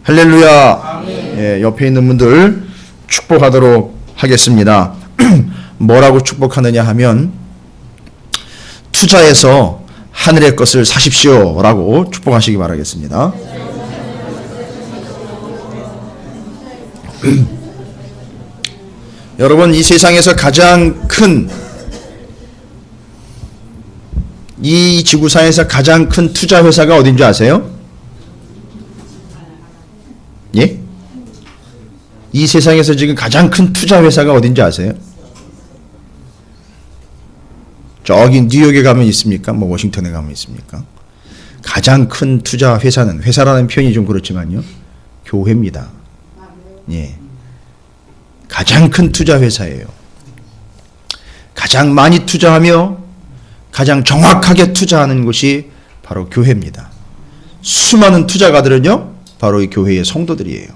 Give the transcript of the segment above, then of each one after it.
할렐루야. 예, 옆에 있는 분들 축복하도록 하겠습니다. 뭐라고 축복하느냐 하면 투자해서 하늘의 것을 사십시오 라고 축복하시기 바라겠습니다. 여러분, 이 세상에서 가장 큰, 이 지구상에서 가장 큰 투자 회사가 어딘지 아세요? 예? 이 세상에서 지금 가장 큰 투자 회사가 어딘지 아세요? 저기 뉴욕에 가면 있습니까? 뭐 워싱턴에 가면 있습니까? 가장 큰 투자 회사는, 회사라는 표현이 좀 그렇지만요, 교회입니다. 예. 가장 큰 투자 회사예요. 가장 많이 투자하며 가장 정확하게 투자하는 곳이 바로 교회입니다. 수많은 투자가들은요, 바로 이 교회의 성도들이에요.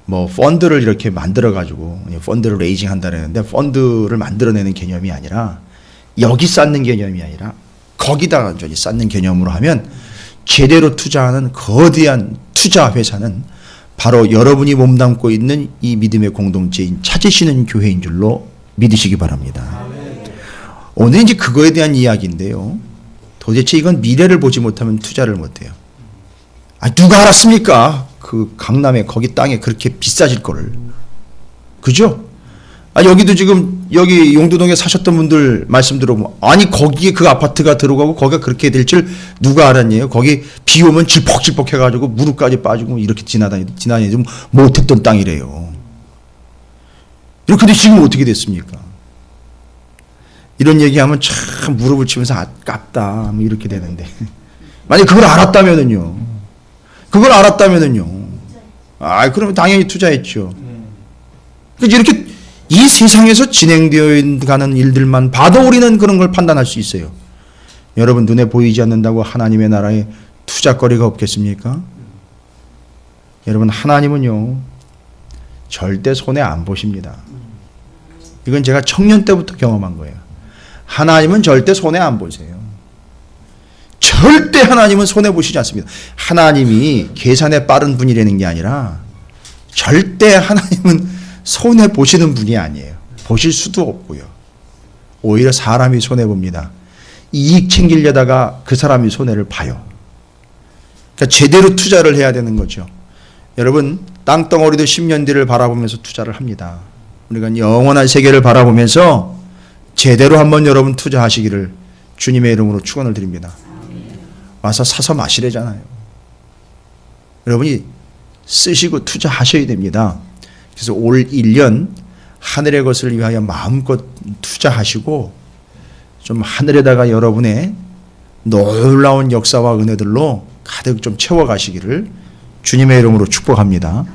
뭐 펀드를 이렇게 만들어 가지고 펀드를 레이징 한다는데, 펀드를 만들어내는 개념이 아니라, 여기 쌓는 개념이 아니라 거기다가 저기 쌓는 개념으로 하면, 제대로 투자하는 거대한 투자 회사는 바로 여러분이 몸담고 있는 이 믿음의 공동체인 찾으시는 교회인 줄로 믿으시기 바랍니다. 오늘 이제 그거에 대한 이야기인데요, 도대체 이건 미래를 보지 못하면 투자를 못해요. 누가 알았습니까? 그 강남에 거기 땅에 그렇게 비싸질 거를. 그죠? 여기도 지금 여기 용두동에 사셨던 분들 말씀 들어보면, 아니 거기에 그 아파트가 들어가고 거기가 그렇게 될 줄 누가 알았냐요? 거기 비 오면 질퍽질퍽 해가지고 무릎까지 빠지고 이렇게 지나다니지 못했던 땅이래요. 이렇게 돼 지금 어떻게 됐습니까? 이런 얘기하면 참 무릎을 치면서 아깝다 뭐 이렇게 되는데, 만약 그걸 알았다면은요, 그러면 당연히 투자했죠. 그러니까 이렇게 이 세상에서 진행되어 가는 일들만 봐도 우리는 그런 걸 판단할 수 있어요. 여러분, 눈에 보이지 않는다고 하나님의 나라에 투자거리가 없겠습니까? 여러분, 하나님은요, 절대 손해 안 보십니다. 이건 제가 청년 때부터 경험한 거예요. 하나님은 절대 손해 안 보세요. 절대 하나님은 손해 보시지 않습니다. 하나님이 계산에 빠른 분이라는 게 아니라, 절대 하나님은 손해 보시는 분이 아니에요. 보실 수도 없고요. 오히려 사람이 손해 봅니다. 이익 챙기려다가 그 사람이 손해를 봐요. 그러니까 제대로 투자를 해야 되는 거죠. 여러분, 땅덩어리도 10년 뒤를 바라보면서 투자를 합니다. 우리가 영원한 세계를 바라보면서 제대로 한번 여러분 투자하시기를 주님의 이름으로 축원을 드립니다. 와서 사서 마시래잖아요. 여러분이 쓰시고 투자하셔야 됩니다. 그래서 올 1년 하늘의 것을 위하여 마음껏 투자하시고, 좀 하늘에다가 여러분의 놀라운 역사와 은혜들로 가득 좀 채워가시기를 주님의 이름으로 축복합니다.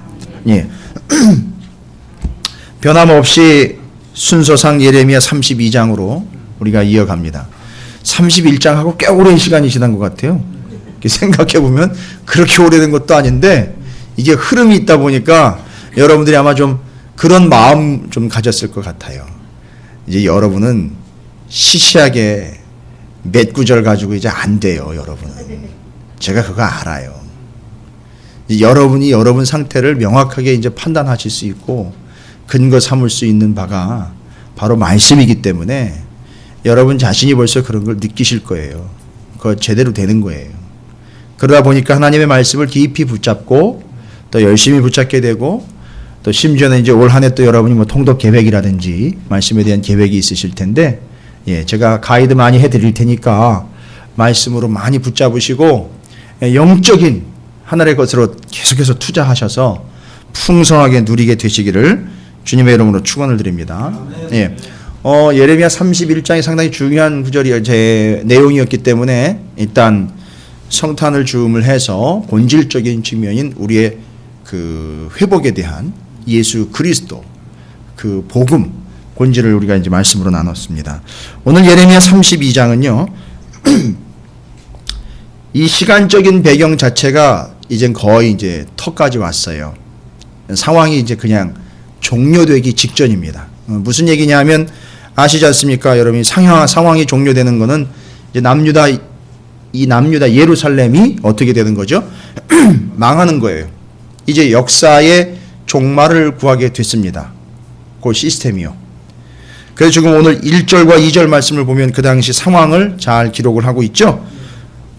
예. 변함없이 순서상 예레미야 32장으로 우리가 이어갑니다. 31장하고 꽤 오랜 시간이 지난 것 같아요. 생각해보면 그렇게 오래된 것도 아닌데, 이게 흐름이 있다 보니까 여러분들이 아마 좀 그런 마음 좀 가졌을 것 같아요. 이제 여러분은 시시하게 몇 구절 가지고 이제 안 돼요, 여러분은. 제가 그거 알아요. 여러분이 여러분 상태를 명확하게 이제 판단하실 수 있고 근거 삼을 수 있는 바가 바로 말씀이기 때문에 여러분 자신이 벌써 그런 걸 느끼실 거예요. 그거 제대로 되는 거예요. 그러다 보니까 하나님의 말씀을 깊이 붙잡고 또 열심히 붙잡게 되고, 또 심지어는 이제 올 한 해 또 여러분이 뭐 통독 계획이라든지 말씀에 대한 계획이 있으실 텐데, 예, 제가 가이드 많이 해드릴 테니까 말씀으로 많이 붙잡으시고 영적인 하늘의 것으로 계속해서 투자하셔서 풍성하게 누리게 되시기를 주님의 이름으로 축원을 드립니다. 예. 예레미야 31장이 상당히 중요한 구절이 제 내용이었기 때문에 일단 성탄을 주음을 해서 본질적인 측면인 우리의 그 회복에 대한 예수 그리스도 그 복음 본질을 우리가 이제 말씀으로 나눴습니다. 오늘 예레미야 32장은요, 이 시간적인 배경 자체가 이젠 거의 이제 턱까지 왔어요. 상황이 이제 그냥 종료되기 직전입니다. 무슨 얘기냐 하면 아시지 않습니까? 여러분이 상황이 종료되는 거는 이제 남유다 이 남유다 예루살렘이 어떻게 되는 거죠? 망하는 거예요. 이제 역사의 종말을 구하게 됐습니다. 그 시스템이요. 그래서 지금 오늘 1절과 2절 말씀을 보면 그 당시 상황을 잘 기록을 하고 있죠.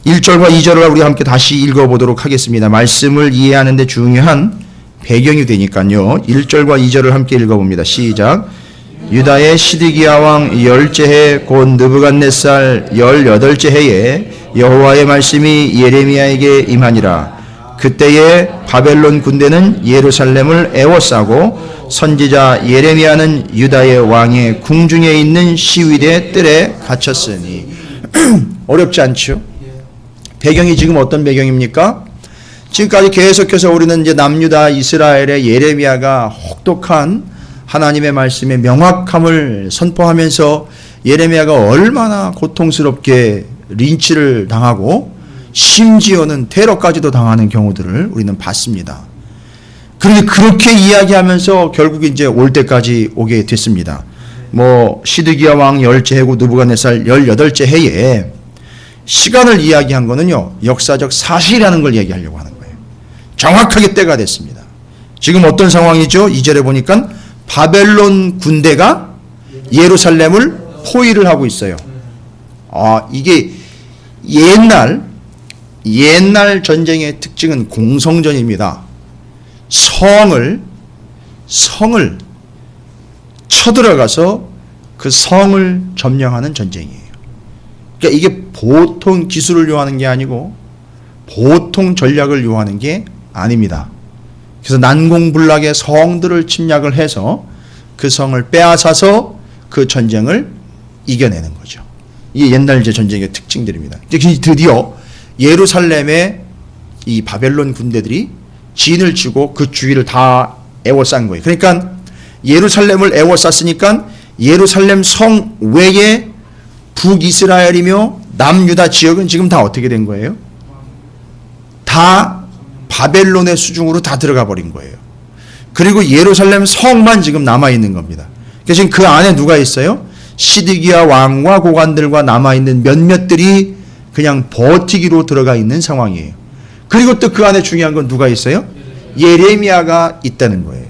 1절과 2절을 우리 함께 다시 읽어보도록 하겠습니다. 말씀을 이해하는 데 중요한 배경이 되니까요. 1절과 2절을 함께 읽어봅니다. 시작. 유다의 시드기야 왕 열째 해 곧 느부갓네살 18째 해에 여호와의 말씀이 예레미야에게 임하니라. 그때에 바벨론 군대는 예루살렘을 에워싸고 선지자 예레미야는 유다의 왕의 궁중에 있는 시위대 뜰에 갇혔으니. 어렵지 않죠? 배경이 지금 어떤 배경입니까? 지금까지 계속해서 우리는 이제 남유다 이스라엘의 예레미야가 혹독한 하나님의 말씀의 명확함을 선포하면서 예레미야가 얼마나 고통스럽게 린치를 당하고 심지어는 테러까지도 당하는 경우들을 우리는 봤습니다. 그런데 그렇게 이야기하면서 결국 이제 올 때까지 오게 됐습니다. 시드기야 왕 열째 해고 느부갓네살 18째 해에 시간을 이야기한 거는요, 역사적 사실이라는 걸 얘기하려고 하는 거예요. 정확하게 때가 됐습니다. 지금 어떤 상황이죠? 2절에 보니까 바벨론 군대가 예루살렘을 포위를 하고 있어요. 이게 옛날 전쟁의 특징은 공성전입니다. 성을 쳐들어가서 그 성을 점령하는 전쟁이에요. 그러니까 이게 보통 기술을 요하는 게 아니고 보통 전략을 요하는 게 아닙니다. 그래서 난공불락의 성들을 침략을 해서 그 성을 빼앗아서 그 전쟁을 이겨내는 거죠. 이게 옛날 전쟁의 특징들입니다. 드디어 예루살렘에 이 바벨론 군대들이 진을 치고 그 주위를 다 에워싼 거예요. 그러니까 예루살렘을 에워쌌으니까 예루살렘 성 외에 북이스라엘이며 남유다 지역은 지금 다 어떻게 된 거예요? 다 바벨론의 수중으로 다 들어가 버린 거예요. 그리고 예루살렘 성만 지금 남아있는 겁니다. 그래서 지금 그 안에 누가 있어요? 시드기야 왕과 고관들과 남아있는 몇몇들이 그냥 버티기로 들어가 있는 상황이에요. 그리고 또 그 안에 중요한 건 누가 있어요? 예레미야가 있다는 거예요.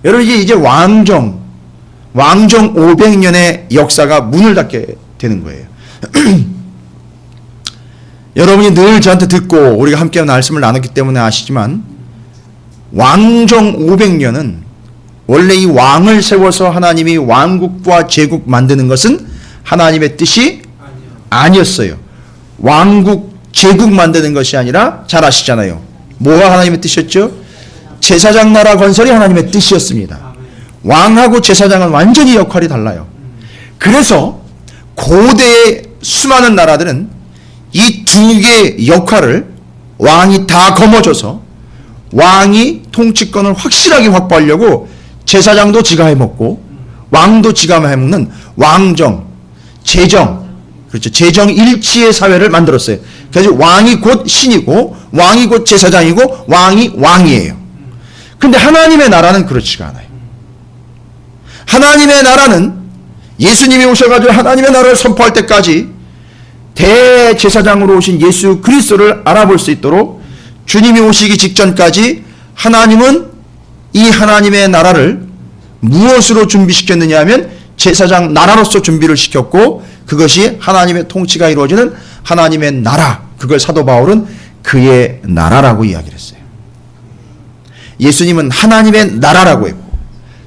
여러분, 이제 왕정 500년의 역사가 문을 닫게 되는 거예요. 여러분이 늘 저한테 듣고 우리가 함께 말씀을 나눴기 때문에 아시지만 왕정 500년은 원래 이 왕을 세워서 하나님이 왕국과 제국 만드는 것은 하나님의 뜻이 아니었어요. 왕국, 제국 만드는 것이 아니라 잘 아시잖아요. 뭐가 하나님의 뜻이었죠? 제사장 나라 건설이 하나님의 뜻이었습니다. 왕하고 제사장은 완전히 역할이 달라요. 그래서 고대의 수많은 나라들은 이 두 개의 역할을 왕이 다 거머쥐어서 왕이 통치권을 확실하게 확보하려고 제사장도 지가 해먹고 왕도 지가 해먹는 왕정, 제정, 그렇죠. 제정 일치의 사회를 만들었어요. 그래서 왕이 곧 신이고 왕이 곧 제사장이고 왕이 왕이에요. 근데 하나님의 나라는 그렇지가 않아요. 하나님의 나라는 예수님이 오셔가지고 하나님의 나라를 선포할 때까지 대제사장으로 오신 예수 그리스도를 알아볼 수 있도록 주님이 오시기 직전까지 하나님은 이 하나님의 나라를 무엇으로 준비시켰느냐 하면 제사장 나라로서 준비를 시켰고 그것이 하나님의 통치가 이루어지는 하나님의 나라, 그걸 사도 바울은 그의 나라라고 이야기를 했어요. 예수님은 하나님의 나라라고 했고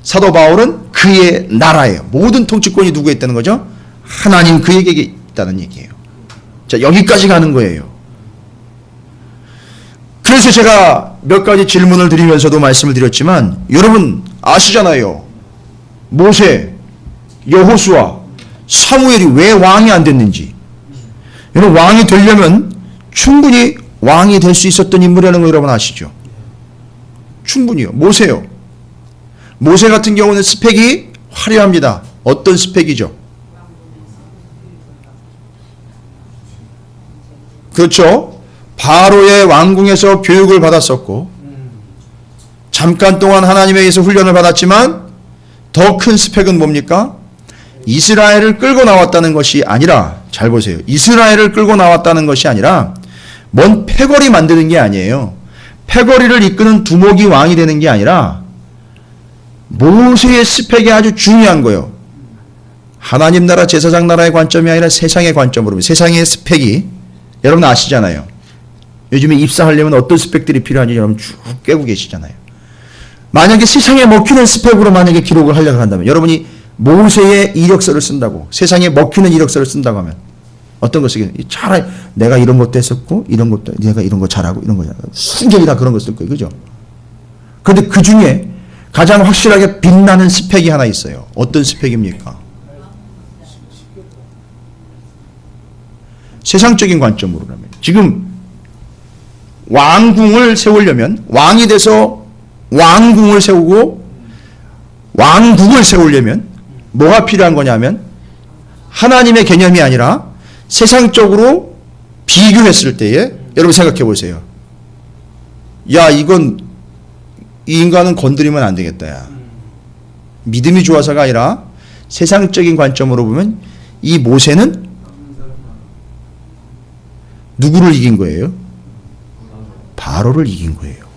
사도 바울은 그의 나라예요. 모든 통치권이 누구에 있다는 거죠? 하나님 그에게 있다는 얘기예요. 자, 여기까지 가는 거예요. 그래서 제가 몇 가지 질문을 드리면서도 말씀을 드렸지만 여러분 아시잖아요. 모세, 여호수아, 사무엘이 왜 왕이 안 됐는지. 여러분 왕이 되려면 충분히 왕이 될 수 있었던 인물이라는 거 여러분 아시죠? 충분히요. 모세요. 모세 같은 경우는 스펙이 화려합니다. 어떤 스펙이죠? 그렇죠. 바로의 왕궁에서 교육을 받았었고 잠깐 동안 하나님에 의해서 훈련을 받았지만 더 큰 스펙은 뭡니까? 이스라엘을 끌고 나왔다는 것이 아니라 잘 보세요. 이스라엘을 끌고 나왔다는 것이 아니라 뭔 패거리 만드는 게 아니에요. 패거리를 이끄는 두목이 왕이 되는 게 아니라 모세의 스펙이 아주 중요한 거예요. 하나님 나라 제사장 나라의 관점이 아니라 세상의 관점으로, 세상의 스펙이 여러분 아시잖아요. 요즘에 입사하려면 어떤 스펙들이 필요한지 여러분 쭉 깨고 계시잖아요. 만약에 세상에 먹히는 스펙으로 만약에 기록을 하려고 한다면, 여러분이 모세의 이력서를 쓴다고, 세상에 먹히는 이력서를 쓴다고 하면 어떤 거 쓰겠어요? 차라리 내가 이런 것도 했었고, 이런 것도, 내가 이런 거 잘하고, 이런 거 잘하고, 순전히 다 그런 거 쓸 거예요. 그죠? 그런데 그 중에 가장 확실하게 빛나는 스펙이 하나 있어요. 어떤 스펙입니까? 세상적인 관점으로라면. 지금 왕궁을 세우려면, 왕이 돼서 왕궁을 세우고 왕국을 세우려면 뭐가 필요한 거냐면, 하나님의 개념이 아니라 세상적으로 비교했을 때에 여러분 생각해 보세요. 야, 이건 이 인간은 건드리면 안 되겠다. 야. 믿음이 좋아서가 아니라 세상적인 관점으로 보면 이 모세는 누구를 이긴 거예요? 바로를 이긴 거예요.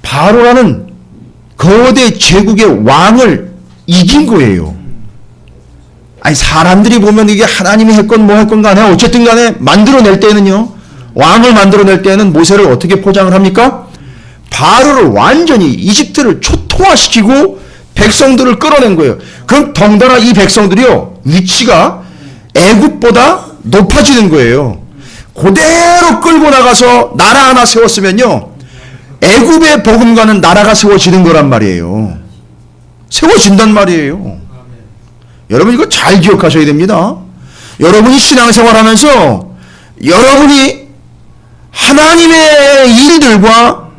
바로라는 거대 제국의 왕을 이긴 거예요. 아니, 사람들이 보면 이게 하나님이 했건 뭐 했건 간에 어쨌든 간에 만들어낼 때는요, 왕을 만들어낼 때는 모세를 어떻게 포장을 합니까? 바로를 완전히 이집트를 초토화시키고 백성들을 끌어낸 거예요. 그럼 덩달아 이 백성들이요, 위치가 애굽보다 높아지는 거예요. 그대로 끌고 나가서 나라 하나 세웠으면요, 애굽의 복음과는 나라가 세워지는 거란 말이에요. 세워진단 말이에요. 여러분 이거 잘 기억하셔야 됩니다. 여러분이 신앙생활하면서 여러분이 하나님의 일들과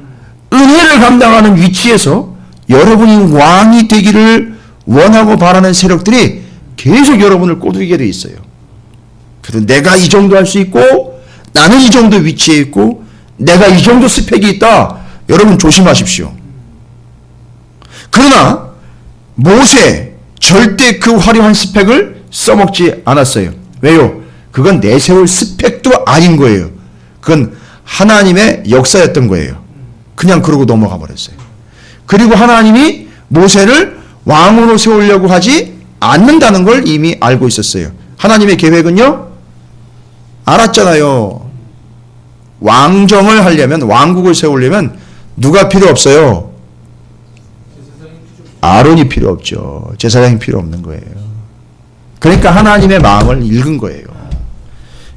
은혜를 감당하는 위치에서 여러분이 왕이 되기를 원하고 바라는 세력들이 계속 여러분을 꼬드기게 돼 있어요. 그래서 내가 이 정도 할 수 있고, 나는 이 정도 위치에 있고, 내가 이 정도 스펙이 있다. 여러분 조심하십시오. 그러나 모세 절대 그 화려한 스펙을 써먹지 않았어요. 왜요? 그건 내세울 스펙도 아닌 거예요. 그건 하나님의 역사였던 거예요. 그냥 그러고 넘어가 버렸어요. 그리고 하나님이 모세를 왕으로 세우려고 하지 않는다는 걸 이미 알고 있었어요. 하나님의 계획은요, 알았잖아요. 왕정을 하려면, 왕국을 세우려면 누가 필요 없어요? 아론이 필요 없죠. 제사장이 필요 없는 거예요. 그러니까 하나님의 마음을 읽은 거예요.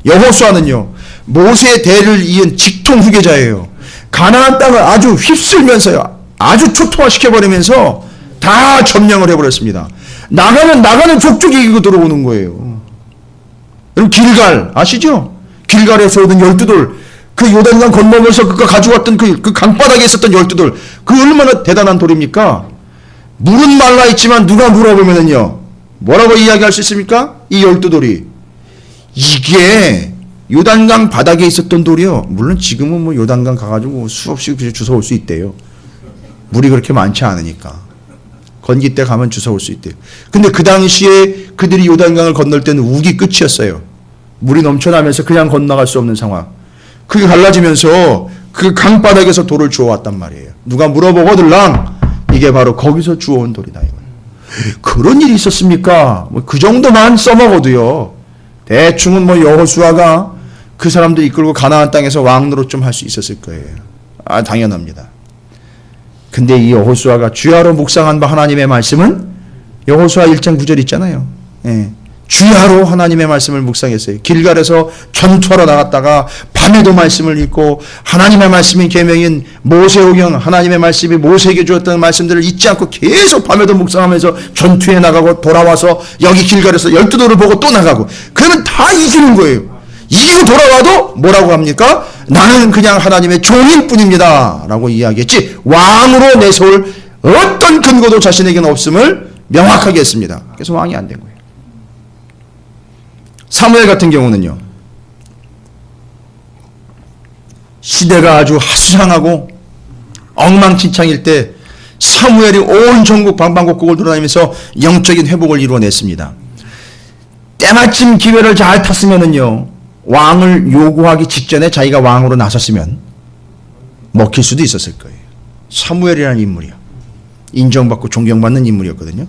여호수아는요, 모세의 대를 이은 직통 후계자예요. 가나안 땅을 아주 휩쓸면서요, 아주 초토화시켜버리면서 다 점령을 해버렸습니다. 나가는 족족이 이기고 들어오는 거예요. 여러분 길갈 아시죠? 길갈에서 오던 12돌, 그 요단강 건너면서 그가 가져왔던 그 강바닥에 있었던 12돌, 그 얼마나 대단한 돌입니까? 물은 말라 있지만 누가 물어보면은요, 뭐라고 이야기할 수 있습니까? 이 12돌이 이게 요단강 바닥에 있었던 돌이요. 물론 지금은 뭐 요단강 가가지고 수없이 주워올 수 있대요. 물이 그렇게 많지 않으니까. 건기 때 가면 주워올 수 있대요. 근데 그 당시에 그들이 요단강을 건널 때는 우기 끝이었어요. 물이 넘쳐나면서 그냥 건너갈 수 없는 상황. 그게 갈라지면서 그 강바닥에서 돌을 주워왔단 말이에요. 누가 물어보거들랑 이게 바로 거기서 주워온 돌이다. 이건. 그런 일이 있었습니까? 뭐 그 정도만 써먹어도요, 대충은 뭐 여호수아가 그 사람들 이끌고 가나안 땅에서 왕노릇 좀 할 수 있었을 거예요. 아, 당연합니다. 근데 이 여호수아가 주야로 묵상한 바 하나님의 말씀은 여호수아 1장 9절 있잖아요. 예. 주야로 하나님의 말씀을 묵상했어요. 길갈에서 전투하러 나갔다가 밤에도 말씀을 읽고, 하나님의 말씀인 계명인 모세오경, 하나님의 말씀이 모세에게 주었던 말씀들을 잊지 않고 계속 밤에도 묵상하면서 전투에 나가고 돌아와서 여기 길갈에서 12돌을 보고 또 나가고, 그러면 다 이기는 거예요. 이기고 돌아와도 뭐라고 합니까? 나는 그냥 하나님의 종일 뿐입니다 라고 이야기했지, 왕으로 내세울 어떤 근거도 자신에게는 없음을 명확하게 했습니다. 그래서 왕이 안 된 거예요. 사무엘 같은 경우는요, 시대가 아주 하수상하고 엉망진창일 때 사무엘이 온 전국 방방곡곡을 돌아다니면서 영적인 회복을 이루어냈습니다. 때마침 기회를 잘 탔으면은요, 왕을 요구하기 직전에 자기가 왕으로 나섰으면 먹힐 수도 있었을 거예요. 사무엘이라는 인물이요, 인정받고 존경받는 인물이었거든요.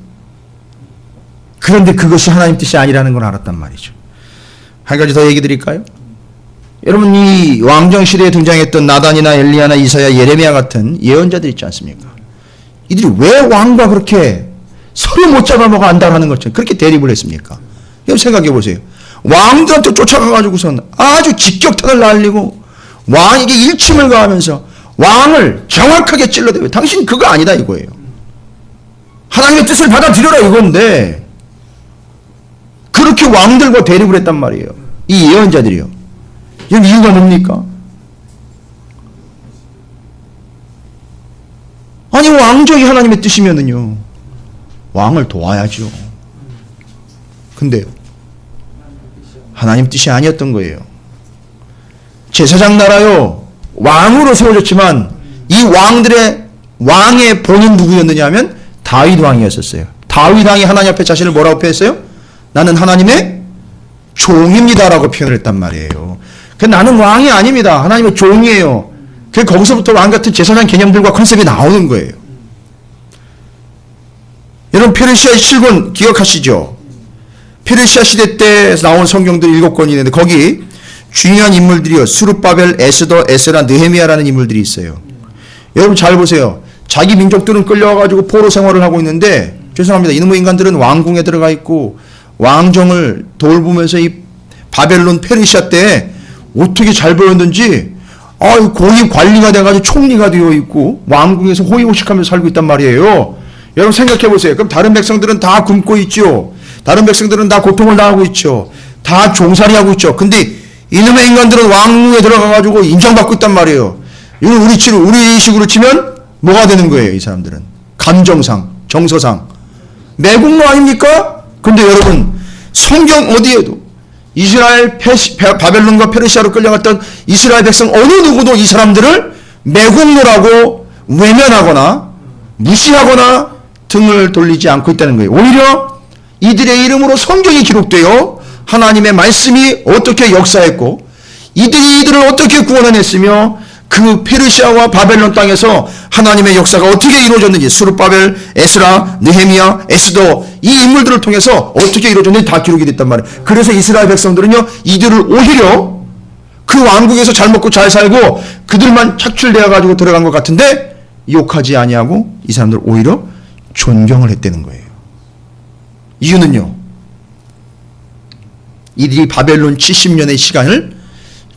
그런데 그것이 하나님 뜻이 아니라는 걸 알았단 말이죠. 한 가지 더 얘기 드릴까요? 여러분, 이 왕정 시대에 등장했던 나단이나 엘리야나 이사야, 예레미야 같은 예언자들 있지 않습니까? 이들이 왜 왕과 그렇게 서로 못 잡아먹어 안다라는 것처럼 그렇게 대립을 했습니까? 여러분 생각해 보세요. 왕들한테 쫓아가가지고선 아주 직격탄을 날리고 왕에게 일침을 가하면서 왕을 정확하게 찔러대요. 당신 그거 아니다 이거예요. 하나님의 뜻을 받아들여라 이건데 그렇게 왕들과 대립을 했단 말이에요. 이 예언자들이요. 여기 이유가 뭡니까? 아니 왕정이 하나님의 뜻이면은요, 왕을 도와야죠. 근데요, 하나님 뜻이 아니었던 거예요. 제사장 나라요, 왕으로 세워졌지만 이 왕의 본인 누구였느냐 하면 다윗 왕이었었어요. 다윗 왕이 하나님 앞에 자신을 뭐라고 표현했어요? 나는 하나님의 종입니다라고 표현을 했단 말이에요. 나는 왕이 아닙니다. 하나님의 종이에요. 거기서부터 왕 같은 제사장 개념들과 컨셉이 나오는 거예요. 여러분 페르시아의 실권 기억하시죠? 페르시아 시대 때 나온 성경들 7권이 있는데 거기 중요한 인물들이요, 스룹바벨, 에스더, 에스라, 느헤미야라는 인물들이 있어요. 여러분 잘 보세요. 자기 민족들은 끌려와가지고 포로 생활을 하고 있는데, 죄송합니다, 이놈의 인간들은 왕궁에 들어가 있고 왕정을 돌보면서 이 바벨론 페르시아 때 어떻게 잘 보였는지 고위 관리가 돼가지고 총리가 되어 있고 왕궁에서 호의호식하면서 살고 있단 말이에요. 여러분 생각해 보세요. 그럼 다른 백성들은 다 굶고 있죠. 다른 백성들은 다 고통을 당하고 있죠. 다 종살이하고 있죠. 근데 이놈의 인간들은 왕궁에 들어가가지고 인정받고 있단 말이에요. 이건 우리 식으로 치면 뭐가 되는 거예요? 이 사람들은 감정상, 정서상 매국노 아닙니까? 근데 여러분 성경 어디에도 이스라엘 바벨론과 페르시아로 끌려갔던 이스라엘 백성 어느 누구도 이 사람들을 매국노라고 외면하거나 무시하거나 등을 돌리지 않고 있다는 거예요. 오히려 이들의 이름으로 성경이 기록되어 하나님의 말씀이 어떻게 역사했고 이들이 이들을 어떻게 구원해냈으며 그 페르시아와 바벨론 땅에서 하나님의 역사가 어떻게 이루어졌는지, 스룹바벨, 에스라, 느헤미야, 에스더 이 인물들을 통해서 어떻게 이루어졌는지 다 기록이 됐단 말이에요. 그래서 이스라엘 백성들은요, 이들을 오히려 그 왕국에서 잘 먹고 잘 살고 그들만 착출되어 가지고 들어간 것 같은데 욕하지 아니하고 이 사람들 오히려 존경을 했다는 거예요. 이유는요, 이들이 바벨론 70년의 시간을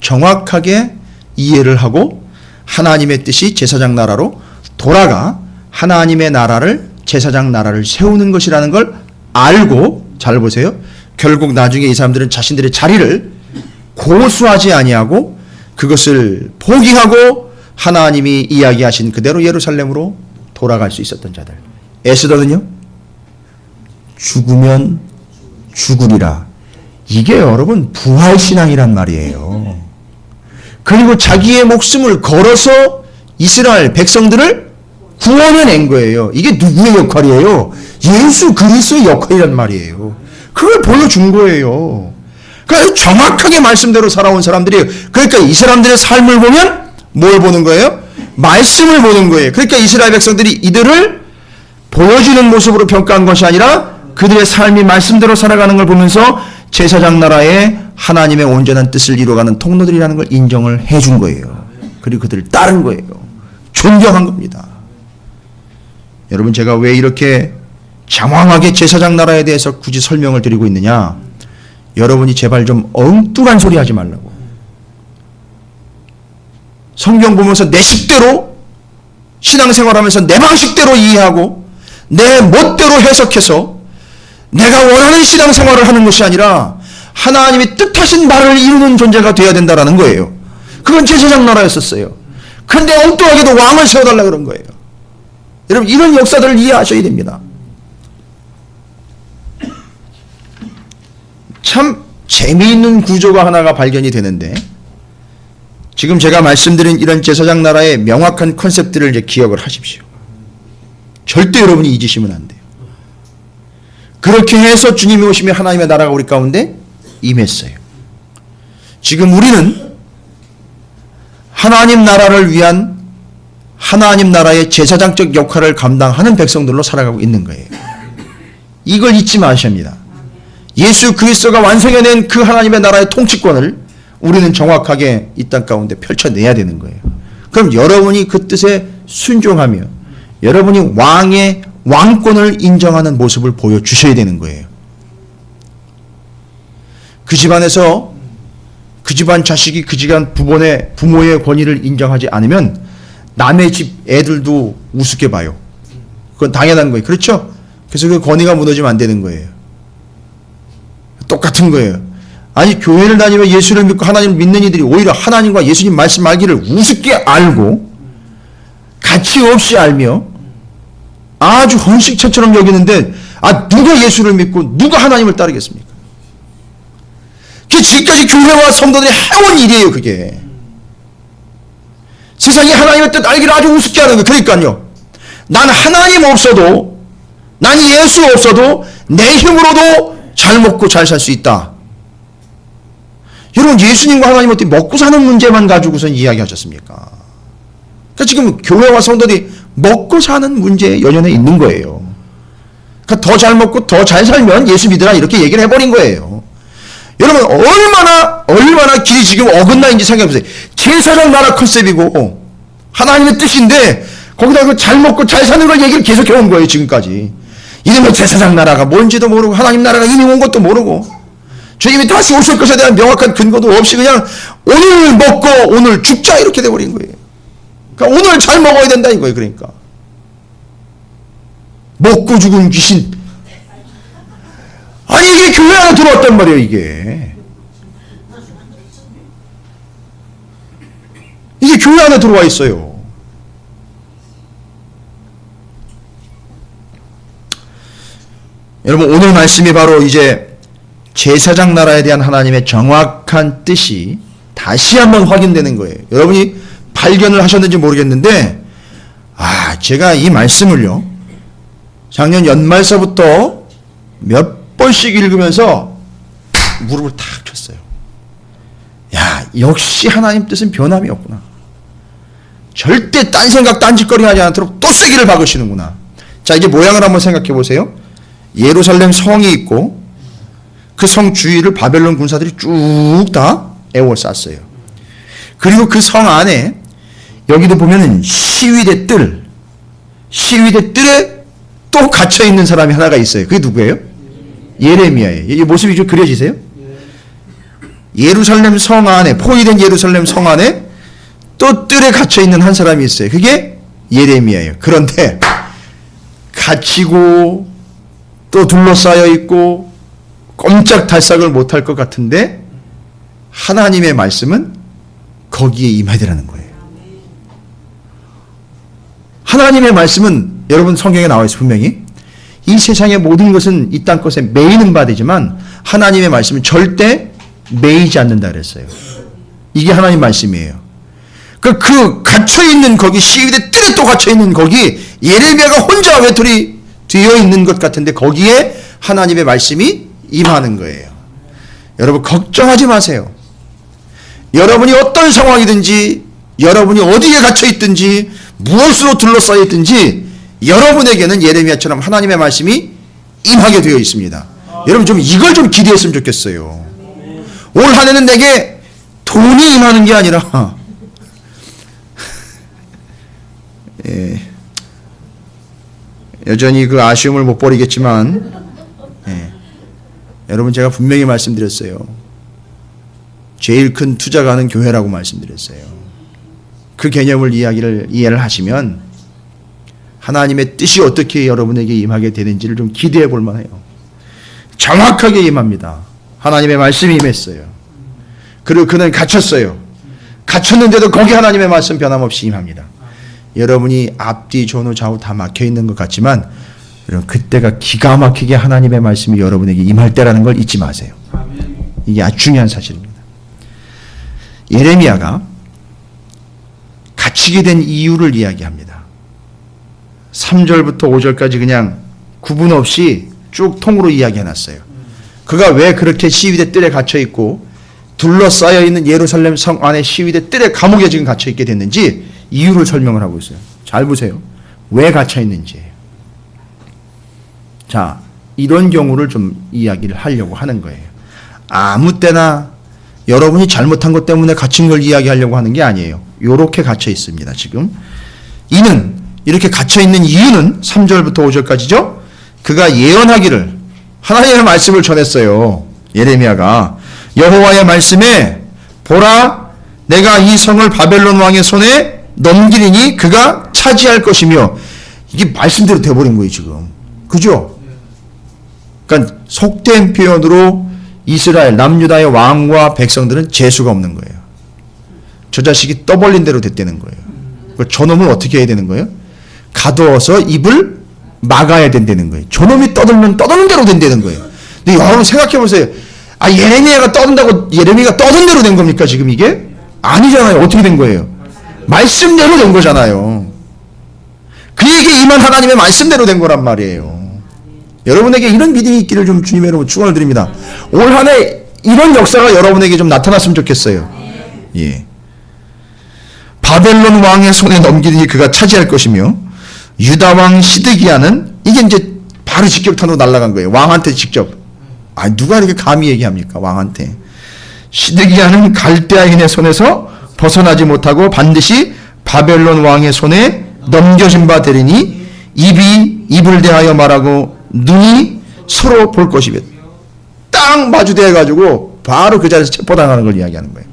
정확하게 이해를 하고 하나님의 뜻이 제사장 나라로 돌아가 하나님의 나라를, 제사장 나라를 세우는 것이라는 걸 알고, 잘 보세요, 결국 나중에 이 사람들은 자신들의 자리를 고수하지 아니하고 그것을 포기하고 하나님이 이야기하신 그대로 예루살렘으로 돌아갈 수 있었던 자들. 에스더는요, 죽으면 죽으리라. 이게 여러분 부활신앙이란 말이에요. 그리고 자기의 목숨을 걸어서 이스라엘 백성들을 구원해낸 거예요. 이게 누구의 역할이에요? 예수 그리스도의 역할이란 말이에요. 그걸 보여준 거예요. 그러니까 정확하게 말씀대로 살아온 사람들이에요. 그러니까 이 사람들의 삶을 보면 뭘 보는 거예요? 말씀을 보는 거예요. 그러니까 이스라엘 백성들이 이들을 보여주는 모습으로 평가한 것이 아니라 그들의 삶이 말씀대로 살아가는 걸 보면서 제사장 나라의 하나님의 온전한 뜻을 이루어가는 통로들이라는 걸 인정을 해준 거예요. 그리고 그들을 따른 거예요. 존경한 겁니다. 여러분, 제가 왜 이렇게 장황하게 제사장 나라에 대해서 굳이 설명을 드리고 있느냐? 여러분이 제발 좀 엉뚱한 소리 하지 말라고. 성경 보면서 내 식대로 신앙생활하면서 내 방식대로 이해하고 내 멋대로 해석해서 내가 원하는 신앙생활을 하는 것이 아니라 하나님이 뜻하신 바를 이루는 존재가 되어야 된다는 거예요. 그건 제사장 나라였었어요. 그런데 엉뚱하게도 왕을 세워달라 그런 거예요. 여러분, 이런 역사들을 이해하셔야 됩니다. 참 재미있는 구조가 하나가 발견이 되는데, 지금 제가 말씀드린 이런 제사장 나라의 명확한 컨셉들을 이제 기억을 하십시오. 절대 여러분이 잊으시면 안 돼요. 그렇게 해서 주님이 오시면 하나님의 나라가 우리 가운데 임했어요. 지금 우리는 하나님 나라를 위한 하나님 나라의 제사장적 역할을 감당하는 백성들로 살아가고 있는 거예요. 이걸 잊지 마셔야 합니다. 예수 그리스도가 완성해낸 그 하나님의 나라의 통치권을 우리는 정확하게 이 땅 가운데 펼쳐내야 되는 거예요. 그럼 여러분이 그 뜻에 순종하며 여러분이 왕의 왕권을 인정하는 모습을 보여주셔야 되는 거예요. 그 집안에서 그 집안 자식이 그 집안 부모의 권위를 인정하지 않으면 남의 집 애들도 우습게 봐요. 그건 당연한 거예요. 그렇죠? 그래서 그 권위가 무너지면 안 되는 거예요. 똑같은 거예요. 아니 교회를 다니며 예수를 믿고 하나님을 믿는 이들이 오히려 하나님과 예수님 말씀 알기를 우습게 알고 가치 없이 알며 아주 헌식처처럼 여기는데 누가 예수를 믿고 누가 하나님을 따르겠습니까? 그게 지금까지 교회와 성도들이 해온 일이에요. 그게 세상이 하나님의 뜻 알기를 아주 우습게 하는 거예요. 그러니까요, 난 하나님 없어도, 난 예수 없어도 내 힘으로도 잘 먹고 잘 살 수 있다. 여러분, 예수님과 하나님 어떻게 먹고 사는 문제만 가지고선 이야기하셨습니까? 그러니까 지금 교회와 성도들이 먹고 사는 문제에 연연해 있는 거예요. 그러니까 더 잘 먹고 더 잘 살면 예수 믿으라 이렇게 얘기를 해버린 거예요. 여러분, 얼마나 길이 지금 어긋나인지 생각해보세요. 제사장 나라 컨셉이고 하나님의 뜻인데 거기다 그 잘 먹고 잘 사는 걸 얘기를 계속 해온 거예요. 지금까지. 이름의 제사장 나라가 뭔지도 모르고 하나님 나라가 이미 온 것도 모르고 주님이 다시 오실 것에 대한 명확한 근거도 없이 그냥 오늘 먹고 오늘 죽자 이렇게 돼버린 거예요. 그러니까 오늘 잘 먹어야 된다 이거예요. 그러니까 먹고 죽은 귀신. 아니 이게 교회 안에 들어왔단 말이에요. 이게 교회 안에 들어와 있어요. 여러분, 오늘 말씀이 바로 이제 제사장 나라에 대한 하나님의 정확한 뜻이 다시 한번 확인되는 거예요. 여러분이 발견을 하셨는지 모르겠는데 제가 이 말씀을요 작년 연말서부터 몇 번씩 읽으면서 무릎을 탁 쳤어요. 역시 하나님 뜻은 변함이 없구나. 절대 딴 생각 딴짓거리 하지 않도록 또 세기를 박으시는구나. 자, 이제 모양을 한번 생각해 보세요. 예루살렘 성이 있고 그 성 주위를 바벨론 군사들이 쭉 다 에워쌌어요. 그리고 그 성 안에 여기도 보면은 시위대 뜰에 또 갇혀있는 사람이 하나가 있어요. 그게 누구예요? 예레미야예요. 이 모습이 좀 그려지세요? 예루살렘 성 안에, 포위된 예루살렘 성 안에 또 뜰에 갇혀있는 한 사람이 있어요. 그게 예레미야예요. 그런데 갇히고 또 둘러싸여 있고 꼼짝달싹을 못할 것 같은데 하나님의 말씀은 거기에 임해야 되라는 거예요. 하나님의 말씀은 여러분 성경에 나와 있어요. 분명히 이 세상의 모든 것은 이 땅 것에 매이는 바 되지만 하나님의 말씀은 절대 매이지 않는다 그랬어요. 이게 하나님 말씀이에요. 그 갇혀있는 거기 시위대 뜰에 또 갇혀있는 거기 예레미야가 혼자 외톨이 되어 있는 것 같은데 거기에 하나님의 말씀이 임하는 거예요. 여러분 걱정하지 마세요. 여러분이 어떤 상황이든지 여러분이 어디에 갇혀있든지 무엇으로 둘러싸여 있든지 여러분에게는 예레미야처럼 하나님의 말씀이 임하게 되어 있습니다. 여러분 좀 이걸 좀 기대했으면 좋겠어요. 올 한 해는 내게 돈이 임하는 게 아니라 여전히 그 아쉬움을 못 버리겠지만 여러분 제가 분명히 말씀드렸어요. 제일 큰 투자가 하는 교회라고 말씀드렸어요. 그 개념을 이해를 하시면 하나님의 뜻이 어떻게 여러분에게 임하게 되는지를 좀 기대해 볼 만해요. 정확하게 임합니다. 하나님의 말씀이 임했어요. 그리고 그는 갇혔어요. 갇혔는데도 거기 하나님의 말씀 변함없이 임합니다. 여러분이 앞뒤 전후 좌우 다 막혀 있는 것 같지만 여러분 그때가 기가 막히게 하나님의 말씀이 여러분에게 임할 때라는 걸 잊지 마세요. 이게 아주 중요한 사실입니다. 예레미야가 갇히게 된 이유를 이야기합니다. 3절부터 5절까지 그냥 구분 없이 쭉 통으로 이야기해놨어요. 그가 왜 그렇게 시위대 뜰에 갇혀 있고 둘러싸여 있는 예루살렘 성 안에 시위대 뜰에 감옥에 지금 갇혀 있게 됐는지 이유를 설명을 하고 있어요. 잘 보세요. 왜 갇혀 있는지예요. 자, 이런 경우를 좀 이야기를 하려고 하는 거예요. 아무 때나 여러분이 잘못한 것 때문에 갇힌 걸 이야기하려고 하는 게 아니에요. 요렇게 갇혀 있습니다. 지금 이는 이렇게 갇혀 있는 이유는 3절부터 5절까지죠. 그가 예언하기를 하나님의 말씀을 전했어요. 예레미야가 여호와의 말씀에 보라 내가 이 성을 바벨론 왕의 손에 넘기리니 그가 차지할 것이며 이게 말씀대로 돼버린 거예요 지금. 그죠? 그러니까 속된 표현으로 이스라엘 남유다의 왕과 백성들은 재수가 없는 거예요. 저 자식이 떠벌린 대로 됐다는 거예요. 저놈을 어떻게 해야 되는 거예요? 가두어서 입을 막아야 된다는 거예요. 저놈이 떠들면 떠드는 대로 된다는 거예요. 근데 여러분 생각해 보세요. 아, 예레미야가 떠든다고 예레미야가 떠든 대로 된 겁니까 지금 이게? 아니잖아요. 어떻게 된 거예요? 말씀대로 된 거잖아요. 그에게 임한 하나님의 말씀대로 된 거란 말이에요. 여러분에게 이런 믿음이 있기를 좀 주님의 이름으로 축원을 드립니다. 올 한 해 이런 역사가 여러분에게 좀 나타났으면 좋겠어요. 예. 바벨론 왕의 손에 넘기니 그가 차지할 것이며 유다 왕 시드기야는 이게 이제 바로 직격탄으로 날아간 거예요. 왕한테 직접. 아, 누가 이렇게 감히 얘기합니까? 왕한테. 시드기야는 갈대아인의 손에서 벗어나지 못하고 반드시 바벨론 왕의 손에 넘겨진 바 되리니 입이 입을 대하여 말하고 눈이 서로 볼 것이며 딱 마주대해 가지고 바로 그 자리에서 체포당하는 걸 이야기하는 거예요.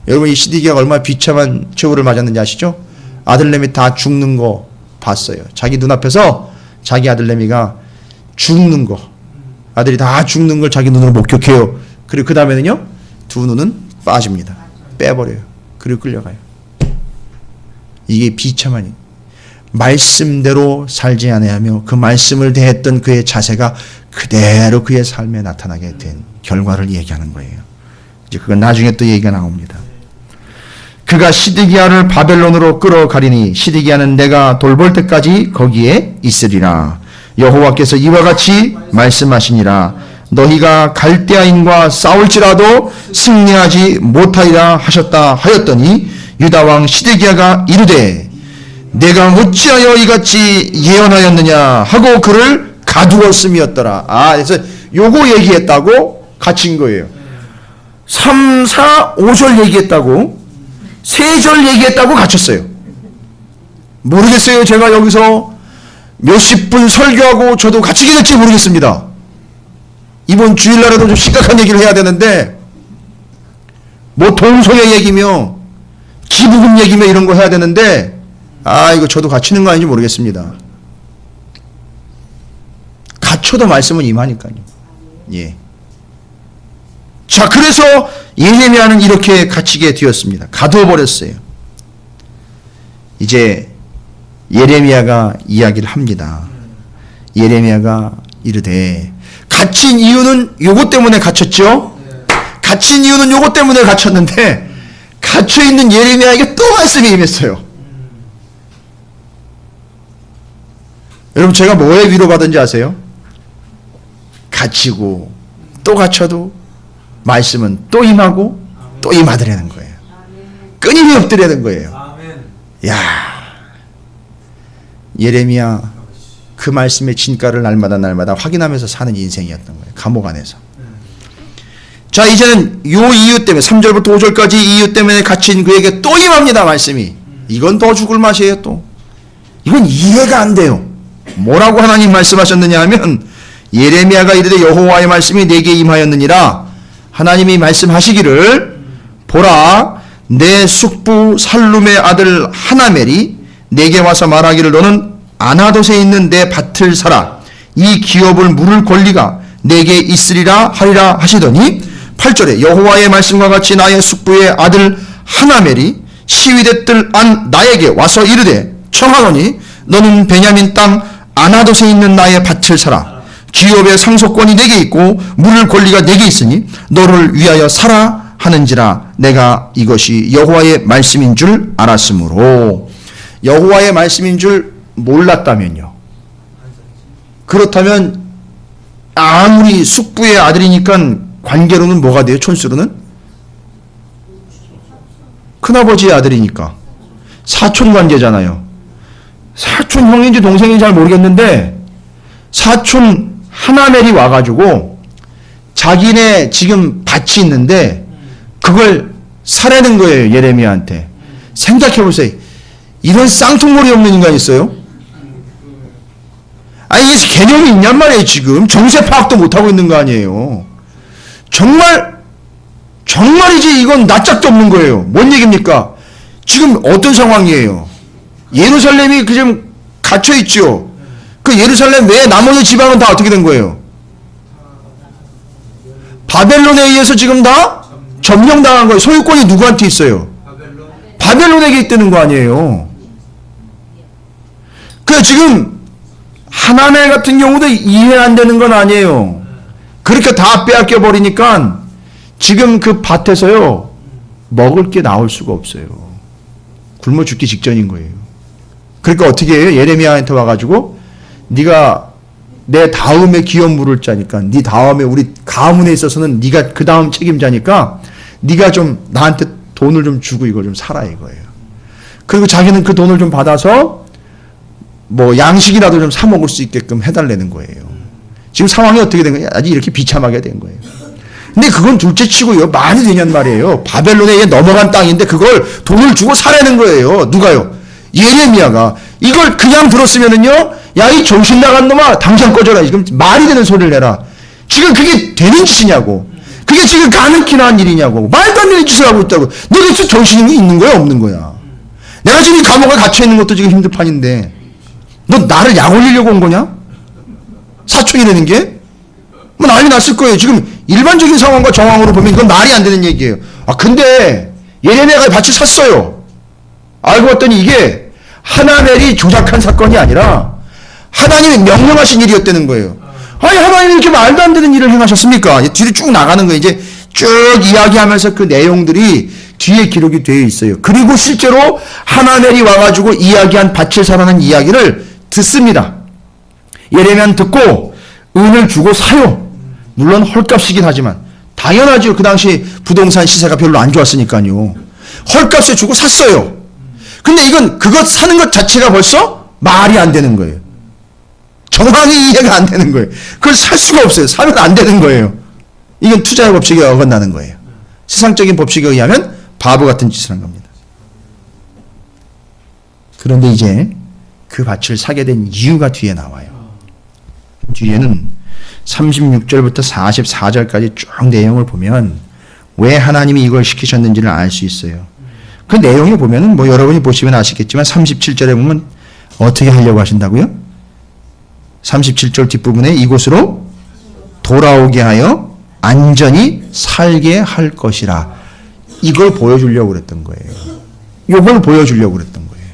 여러분 이 시드기야가 얼마나 비참한 처우를 맞았는지 아시죠? 아들내미 다 죽는 거 봤어요. 자기 눈앞에서 자기 아들내미가 죽는 거, 아들이 다 죽는 걸 자기 눈으로 목격해요. 그리고 그 다음에는요, 두 눈은 빠집니다. 빼버려요. 그리고 끌려가요. 이게 비참하니 말씀대로 살지 아니하며 그 말씀을 대했던 그의 자세가 그대로 그의 삶에 나타나게 된 결과를 얘기하는 거예요. 이제 그건 나중에 또 얘기가 나옵니다. 그가 시드기야를 바벨론으로 끌어가리니 시드기야는 내가 돌볼 때까지 거기에 있으리라. 여호와께서 이와 같이 말씀하시니라. 너희가 갈대아인과 싸울지라도 승리하지 못하리라 하셨다 하였더니 유다 왕 시드기야가 이르되 내가 어찌하여 이같이 예언하였느냐 하고 그를 가두었음이었더라. 아, 그래서 요거 얘기했다고 갇힌 거예요. 3, 4, 5절 얘기했다고 3절 얘기했다고 갇혔어요. 모르겠어요. 제가 여기서 몇십 분 설교하고 저도 갇히게 될지 모르겠습니다. 이번 주일날에도 좀 심각한 얘기를 해야 되는데 뭐 동성애 얘기며 기부금 얘기며 이런 거 해야 되는데 아, 이거 저도 갇히는 거 아닌지 모르겠습니다. 갇혀도 말씀은 임하니까요. 예. 자, 그래서 예레미야는 이렇게 갇히게 되었습니다. 가두어 버렸어요. 이제 예레미야가 이야기를 합니다. 예레미야가 이르되 갇힌 이유는 요것 때문에 갇혔죠. 갇힌 이유는 요것 때문에 갇혔는데 갇혀 있는 예레미야에게 또 말씀이 임했어요. 여러분 제가 뭐에 위로받은지 아세요? 갇히고 또 갇혀도 말씀은 또 임하고 또 임하더라는 거예요. 끊임이 없더라는 거예요. 야, 예레미야 그 말씀의 진가를 날마다 확인하면서 사는 인생이었던 거예요. 감옥 안에서. 자, 이제는 요 이유 때문에 3절부터 5절까지 이유 때문에 갇힌 그에게 또 임합니다. 말씀이. 이건 더 죽을 맛이에요. 또 이건 이해가 안 돼요. 뭐라고 하나님 말씀하셨느냐 하면 예레미야가 이르되 여호와의 말씀이 내게 임하였느니라. 하나님이 말씀하시기를 보라 내 숙부 살룸의 아들 하나멜이 내게 와서 말하기를 너는 아나돗에 있는 내 밭을 사라. 이 기업을 물을 권리가 내게 있으리라 하리라 하시더니 8절에 여호와의 말씀과 같이 나의 숙부의 아들 하나멜이 시위대 뜰 안 나에게 와서 이르되 청하노니 너는 베냐민 땅 아나돗에 있는 나의 밭을 사라. 기업의 상속권이 내게 있고 물을 권리가 내게 있으니 너를 위하여 사라 하는지라. 내가 이것이 여호와의 말씀인 줄 알았으므로. 여호와의 말씀인 줄 몰랐다면요. 그렇다면 아무리 숙부의 아들이니까 관계로는 뭐가 돼요? 촌수로는? 큰아버지의 아들이니까. 사촌 관계잖아요. 사촌 형인지 동생인지 잘 모르겠는데 사촌 하나멜이 와가지고 자기네 지금 밭이 있는데 그걸 사라는 거예요. 예레미야한테. 생각해보세요. 이런 쌍통머리 없는 인간이 있어요? 아니 이게 개념이 있냔 말이에요. 지금 정세 파악도 못하고 있는 거 아니에요. 정말이지 이건 낯짝도 없는 거예요. 뭔 얘기입니까? 지금 어떤 상황이에요? 예루살렘이 지금 갇혀 있죠. 그 예루살렘 외에 나머지 지방은 다 어떻게 된 거예요? 바벨론에 의해서 지금 다 점령당한 거예요. 소유권이 누구한테 있어요? 바벨론에게 있다는 거 아니에요. 그 지금 하나멜 같은 경우도 이해 안 되는 건 아니에요. 그렇게 다 빼앗겨 버리니까 지금 그 밭에서요 먹을 게 나올 수가 없어요. 굶어 죽기 직전인 거예요. 그러니까 어떻게 해요? 예레미야한테 와가지고 네가 내 다음에 기업 물을 자니까 네 다음에 우리 가문에 있어서는 네가 그 다음 책임자니까 네가 좀 나한테 돈을 좀 주고 이걸 좀 사라 이거예요. 그리고 자기는 그 돈을 좀 받아서 뭐 양식이라도 좀 사 먹을 수 있게끔 해달라는 거예요. 지금 상황이 어떻게 된 거예요? 아직 이렇게 비참하게 된 거예요. 근데 그건 둘째 치고요. 말이 되냔 말이에요. 바벨론에 넘어간 땅인데 그걸 돈을 주고 사라는 거예요. 누가요? 예레미야가. 이걸 그냥 들었으면은요. 야, 이 정신 나간 놈아 당장 꺼져라. 지금 말이 되는 소리를 해라. 지금 그게 되는 짓이냐고. 그게 지금 가능키나 한 일이냐고. 말도 안 되는 짓을 하고 있다고. 너 도대체 정신이 있는 거야 없는 거야. 내가 지금 이 감옥에 갇혀 있는 것도 지금 힘든 판인데 너 나를 약 올리려고 온 거냐? 사촌이라는 게? 뭐 난리 났을 거예요. 지금 일반적인 상황과 정황으로 보면 이건 말이 안 되는 얘기예요. 아 근데 예레미야가 밭을 샀어요. 알고 봤더니 이게 하나멜이 조작한 사건이 아니라 하나님이 명령하신 일이었다는 거예요. 아니 하나님이 이렇게 말도 안 되는 일을 행하셨습니까? 뒤로 쭉 나가는 거예요. 이제 쭉 이야기하면서 그 내용들이 뒤에 기록이 되어 있어요. 그리고 실제로 하나멜이 와가지고 이야기한 밭을 사라는 이야기를 듣습니다. 예레미야는 듣고 은을 주고 사요. 물론 헐값이긴 하지만 당연하죠. 그 당시 부동산 시세가 별로 안 좋았으니까요. 헐값에 주고 샀어요. 근데 이건 그것 사는 것 자체가 벌써 말이 안 되는 거예요. 정황이 이해가 안 되는 거예요. 그걸 살 수가 없어요. 사면 안 되는 거예요. 이건 투자의 법칙에 어긋나는 거예요. 세상적인 법칙에 의하면 바보 같은 짓을 한 겁니다. 그런데 이제 그 밭을 사게 된 이유가 뒤에 나와요. 뒤에는 36절부터 44절까지 쭉 내용을 보면 왜 하나님이 이걸 시키셨는지를 알 수 있어요. 그 내용을 보면은 뭐 여러분이 보시면 아시겠지만 37절에 보면 어떻게 하려고 하신다고요? 37절 뒷부분에 이곳으로 돌아오게 하여 안전히 살게 할 것이라. 이걸 보여주려고 그랬던 거예요. 이걸 보여주려고 그랬던 거예요.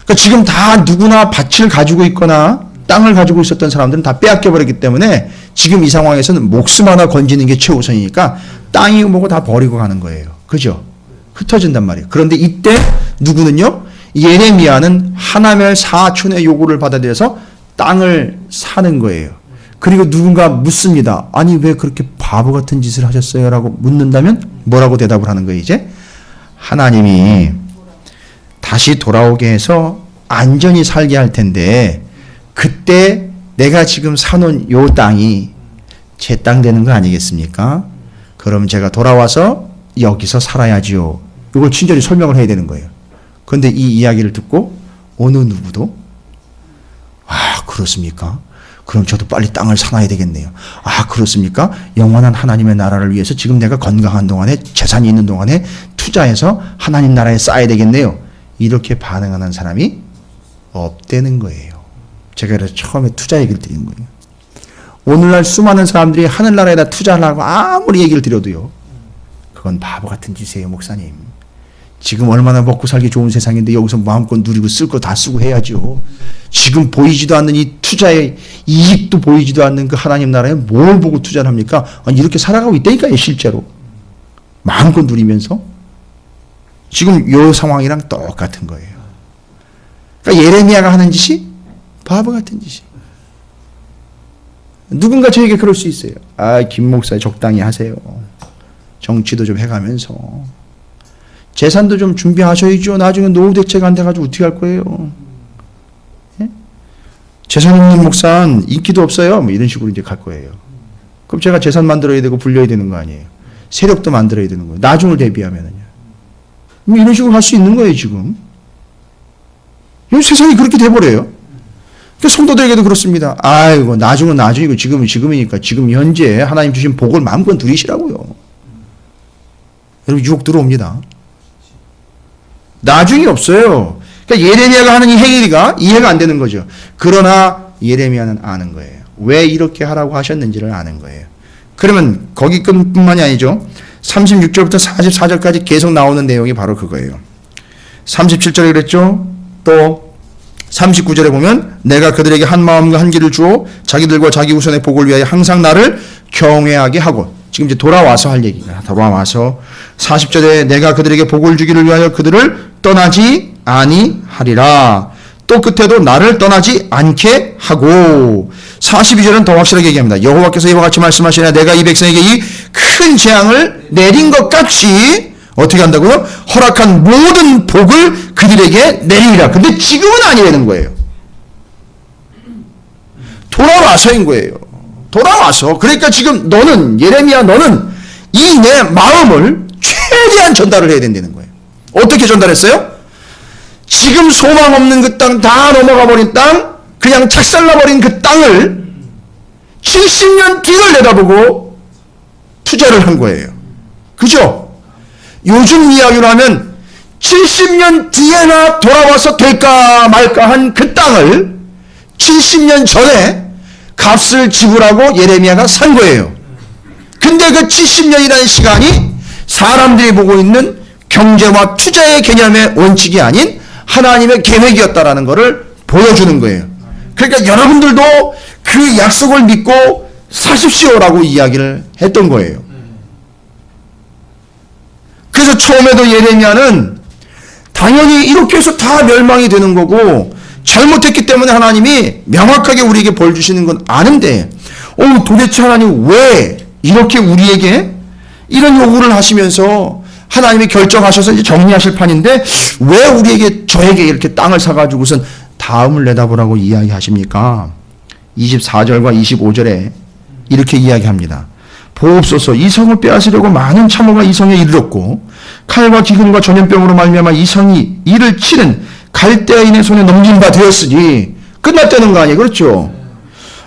그러니까 지금 다 누구나 밭을 가지고 있거나 땅을 가지고 있었던 사람들은 다 빼앗겨 버렸기 때문에 지금 이 상황에서는 목숨 하나 건지는 게 최우선이니까 땅이고 뭐고 다 버리고 가는 거예요. 그죠? 흩어진단 말이에요. 그런데 이때 누구는요? 예레미야는 하나멜 사촌의 요구를 받아들여서 땅을 사는 거예요. 그리고 누군가 묻습니다. 아니 왜 그렇게 바보 같은 짓을 하셨어요? 라고 묻는다면 뭐라고 대답을 하는 거예요? 이제 하나님이 다시 돌아오게 해서 안전히 살게 할 텐데 그때 내가 지금 사놓은 요 땅이 제 땅 되는 거 아니겠습니까? 그럼 제가 돌아와서 여기서 살아야지요. 이걸 친절히 설명을 해야 되는 거예요. 그런데 이 이야기를 듣고 어느 누구도 아 그렇습니까? 그럼 저도 빨리 땅을 사놔야 되겠네요. 아 그렇습니까? 영원한 하나님의 나라를 위해서 지금 내가 건강한 동안에 재산이 있는 동안에 투자해서 하나님 나라에 쌓아야 되겠네요. 이렇게 반응하는 사람이 없다는 거예요. 제가 그래서 처음에 투자 얘기를 드린 거예요. 오늘날 수많은 사람들이 하늘나라에다 투자하려고 아무리 얘기를 드려도요. 그건 바보 같은 짓이에요, 목사님. 지금 얼마나 먹고 살기 좋은 세상인데 여기서 마음껏 누리고 쓸 거 다 쓰고 해야죠. 지금 보이지도 않는 이 투자의 이익도 보이지도 않는 그 하나님 나라에 뭘 보고 투자를 합니까? 아니, 이렇게 살아가고 있다니까요, 실제로. 마음껏 누리면서. 지금 이 상황이랑 똑같은 거예요. 그러니까 예레미야가 하는 짓이 바보 같은 짓이. 누군가 저에게 그럴 수 있어요. 아, 김 목사 적당히 하세요. 정치도 좀 해가면서 재산도 좀 준비하셔야죠. 나중에 노후 대책 안 돼가지고 어떻게 할 거예요? 예? 재산 없는 목사는 인기도 없어요. 뭐 이런 식으로 이제 갈 거예요. 그럼 제가 재산 만들어야 되고 불려야 되는 거 아니에요? 세력도 만들어야 되는 거예요. 나중을 대비하면은요. 뭐 이런 식으로 할 수 있는 거예요, 지금. 세상이 그렇게 돼버려요. 그러니까 성도들에게도 그렇습니다. 아이고, 나중은 나중이고 지금은 지금이니까 지금 현재 하나님 주신 복을 마음껏 누리시라고요. 여러분, 유혹 들어옵니다. 나중이 없어요. 그러니까 예레미야가 하는 이 행위가 이해가 안 되는 거죠. 그러나 예레미야는 아는 거예요. 왜 이렇게 하라고 하셨는지를 아는 거예요. 그러면 거기뿐만이 아니죠. 36절부터 44절까지 계속 나오는 내용이 바로 그거예요. 37절에 그랬죠. 또 39절에 보면 내가 그들에게 한 마음과 한 길을 주어 자기들과 자기 후손의 복을 위하여 항상 나를 경외하게 하고, 지금 이제 돌아와서 할 얘기가, 돌아와서 40절에 내가 그들에게 복을 주기를 위하여 그들을 떠나지 아니하리라. 또 끝에도 나를 떠나지 않게 하고, 42절은 더 확실하게 얘기합니다. 여호와께서 이와 같이 말씀하시나 내가 이 백성에게 이 큰 재앙을 내린 것 같이 어떻게 한다고요? 허락한 모든 복을 그들에게 내리리라. 근데 지금은 아니라는 거예요. 돌아와서인 거예요. 돌아와서. 그러니까 지금 너는, 예레미야 너는 이 내 마음을 최대한 전달을 해야 된다는 거예요. 어떻게 전달했어요? 지금 소망 없는 그 땅, 다 넘어가 버린 땅, 그냥 착살나버린 그 땅을 70년 뒤를 내다보고 투자를 한 거예요. 그죠? 요즘 이야기로 하면 70년 뒤에나 돌아와서 될까 말까 한 그 땅을 70년 전에 값을 지불하고 예레미야가 산 거예요. 근데 그 70년이라는 시간이 사람들이 보고 있는 경제와 투자의 개념의 원칙이 아닌 하나님의 계획이었다라는 것을 보여주는 거예요. 그러니까 여러분들도 그 약속을 믿고 사십시오라고 이야기를 했던 거예요. 그래서 처음에도 예레미야는 당연히 이렇게 해서 다 멸망이 되는 거고 잘못했기 때문에 하나님이 명확하게 우리에게 벌 주시는 건 아는데 도대체 하나님 왜 이렇게 우리에게 이런 요구를 하시면서 하나님이 결정하셔서 이제 정리하실 판인데 왜 우리에게 저에게 이렇게 땅을 사가지고선 다음을 내다보라고 이야기하십니까? 24절과 25절에 이렇게 이야기합니다. 보옵소서 이 성을 빼앗으려고 많은 참호가 이 성에 이르렀고 칼과 기근과 전염병으로 말미암아 이 성이 이를 치는 갈대아인의 손에 넘긴 바 되었으니 끝났다는 거 아니에요? 그렇죠?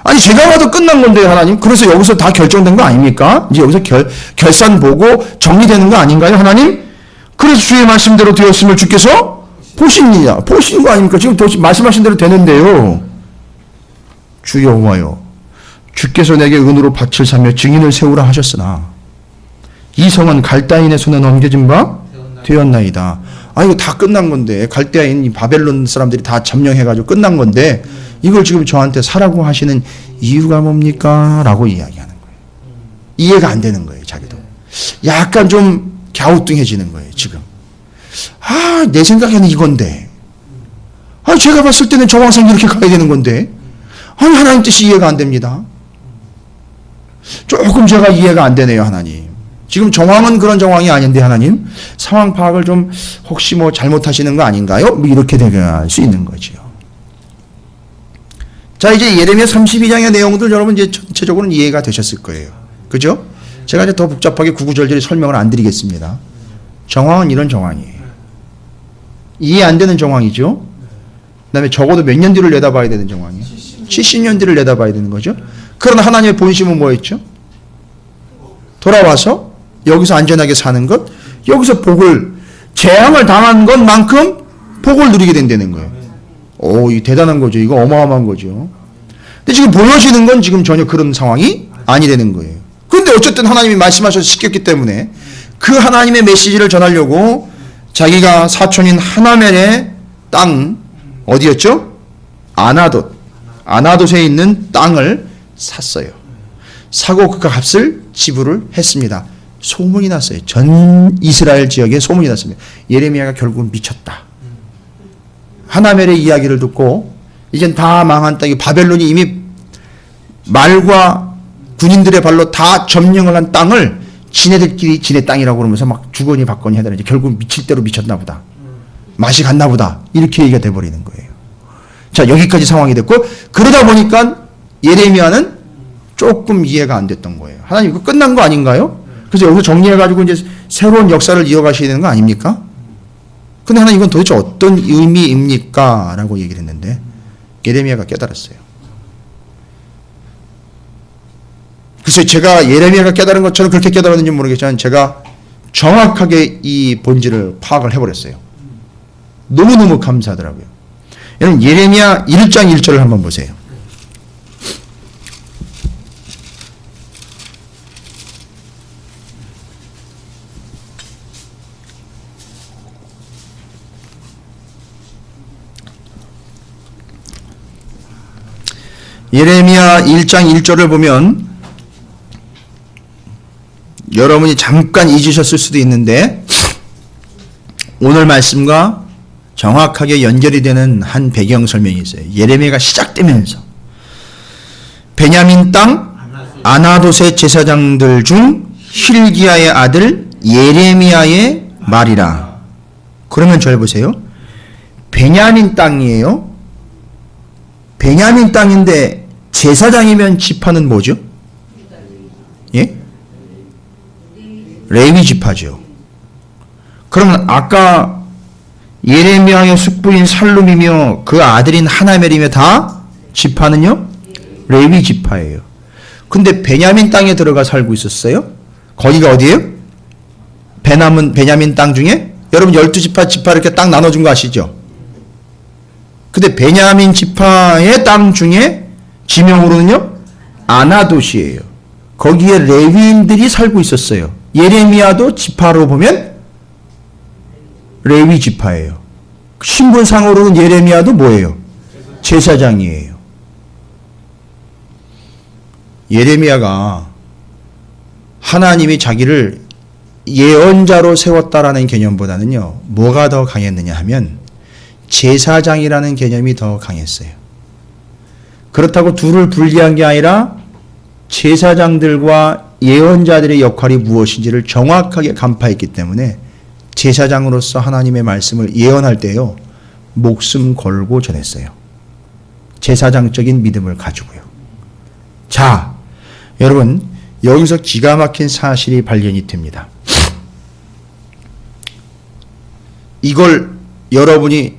아니 제가 봐도 끝난 건데 하나님 그래서 여기서 다 결정된 거 아닙니까? 이제 여기서 결산 보고 정리되는 거 아닌가요 하나님? 그래서 주의 말씀대로 되었음을 주께서 보시느냐 보신 거 아닙니까? 지금 말씀하신 대로 되는데요. 주 여호와여 주께서 내게 은으로 밭을 사며 증인을 세우라 하셨으나 이 성은 갈대아인의 손에 넘겨진 바 되었나이다. 아 이거 다 끝난 건데 갈대아인 바벨론 사람들이 다 점령해가지고 끝난 건데 이걸 지금 저한테 사라고 하시는 이유가 뭡니까? 라고 이야기하는 거예요. 이해가 안 되는 거예요. 자기도. 약간 좀 갸우뚱해지는 거예요. 지금. 내 생각에는 이건데 제가 봤을 때는 저 왕상 이렇게 가야 되는 건데 하나님 뜻이 이해가 안 됩니다. 조금 제가 이해가 안 되네요. 하나님. 지금 정황은 그런 정황이 아닌데 하나님 상황 파악을 좀 혹시 뭐 잘못하시는 거 아닌가요? 뭐 이렇게 될 수 있는 거죠. 자 이제 예레미야 32장의 내용들 여러분 이제 전체적으로는 이해가 되셨을 거예요. 그죠? 제가 이제 더 복잡하게 구구절절히 설명을 안 드리겠습니다. 정황은 이런 정황이에요. 이해 안 되는 정황이죠. 그 다음에 적어도 몇 년 뒤를 내다봐야 되는 정황이에요. 70년 뒤를 내다봐야 되는 거죠. 그러나 하나님의 본심은 뭐였죠? 돌아와서 여기서 안전하게 사는 것, 여기서 복을 재앙을 당한 것만큼 복을 누리게 된다는 거예요. 이 대단한 거죠. 이거 어마어마한 거죠. 근데 지금 보여지는 건 지금 전혀 그런 상황이 아니라는 거예요. 그런데 어쨌든 하나님이 말씀하셔서 시켰기 때문에 그 하나님의 메시지를 전하려고 자기가 사촌인 하나멜의 땅 어디였죠? 아나돗에 있는 땅을 샀어요. 사고 그 값을 지불을 했습니다. 소문이 났어요. 전 이스라엘 지역에 소문이 났습니다. 예레미야가 결국은 미쳤다. 하나멜의 이야기를 듣고 이젠 다 망한 땅이 바벨론이 이미 말과 군인들의 발로 다 점령을 한 땅을 지네들끼리 지네 땅이라고 그러면서 막 주거니 받거니 하더니 결국 미칠 대로 미쳤나 보다. 맛이 갔나 보다. 이렇게 얘기가 돼버리는 거예요. 자, 여기까지 상황이 됐고, 그러다 보니까 예레미야는 조금 이해가 안 됐던 거예요. 하나님 이거 끝난 거 아닌가요? 그래서 여기서 정리해가지고 이제 새로운 역사를 이어가셔야 되는 거 아닙니까? 근데 하나님 이건 도대체 어떤 의미입니까? 라고 얘기를 했는데 예레미야가 깨달았어요. 글쎄 제가 예레미야가 깨달은 것처럼 그렇게 깨달았는지 모르겠지만 제가 정확하게 이 본질을 파악을 해버렸어요. 너무너무 감사하더라고요. 여러분 예레미야 1장 1절을 한번 보세요. 예레미야 1장 1절을 보면 여러분이 잠깐 잊으셨을 수도 있는데 오늘 말씀과 정확하게 연결이 되는 한 배경 설명이 있어요. 예레미야가 시작되면서 베냐민 땅 아나돗의 제사장들 중 힐기야의 아들 예레미야의 말이라. 그러면 잘 보세요. 베냐민 땅이에요. 베냐민 땅인데 제사장이면 지파는 뭐죠? 예? 레위 지파죠. 그러면 아까 예레미야의 숙부인 살룸이며 그 아들인 하나멜이며 다 지파는요? 레위 지파예요. 근데 베냐민 땅에 들어가 살고 있었어요? 거기가 어디예요? 베냐민 땅 중에 여러분 12지파 이렇게 딱 나눠준 거 아시죠? 근데 베냐민 지파의 땅 중에 지명으로는요? 아나돗이에요. 거기에 레위인들이 살고 있었어요. 예레미야도 지파로 보면 레위 지파예요. 신분상으로는 예레미야도 뭐예요? 제사장이에요. 예레미야가 하나님이 자기를 예언자로 세웠다라는 개념보다는요, 뭐가 더 강했느냐 하면 제사장이라는 개념이 더 강했어요. 그렇다고 둘을 분리한 게 아니라 제사장들과 예언자들의 역할이 무엇인지를 정확하게 간파했기 때문에 제사장으로서 하나님의 말씀을 예언할 때요, 목숨 걸고 전했어요. 제사장적인 믿음을 가지고요. 자, 여러분 여기서 기가 막힌 사실이 발견이 됩니다. 이걸 여러분이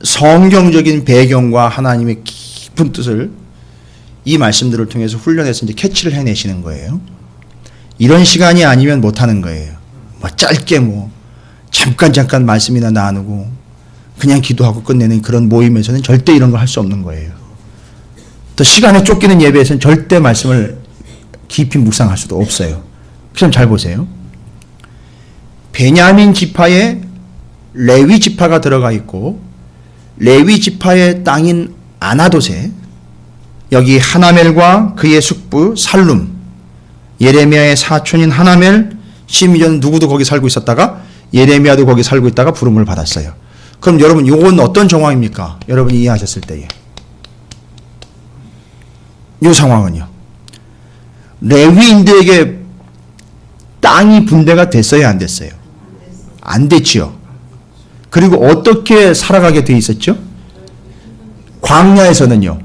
성경적인 배경과 하나님의 깊은 뜻을 이 말씀들을 통해서 훈련해서 이제 캐치를 해내시는 거예요. 이런 시간이 아니면 못하는 거예요. 뭐 짧게 뭐 잠깐 말씀이나 나누고 그냥 기도하고 끝내는 그런 모임에서는 절대 이런 걸 할 수 없는 거예요. 또 시간에 쫓기는 예배에서는 절대 말씀을 깊이 묵상할 수도 없어요. 그럼 잘 보세요. 베냐민 지파에 레위 지파가 들어가 있고 레위 지파의 땅인 아나돗에 여기 하나멜과 그의 숙부 살룸, 예레미야의 사촌인 하나멜, 심지어는 누구도 거기 살고 있었다가 예레미야도 거기 살고 있다가 부름을 받았어요. 그럼 여러분 이건 어떤 정황입니까? 여러분이 이해하셨을 때에 이 상황은요, 레위인들에게 땅이 분배가 됐어요, 안 됐어요? 안 됐지요. 그리고 어떻게 살아가게 돼 있었죠? 광야에서는요,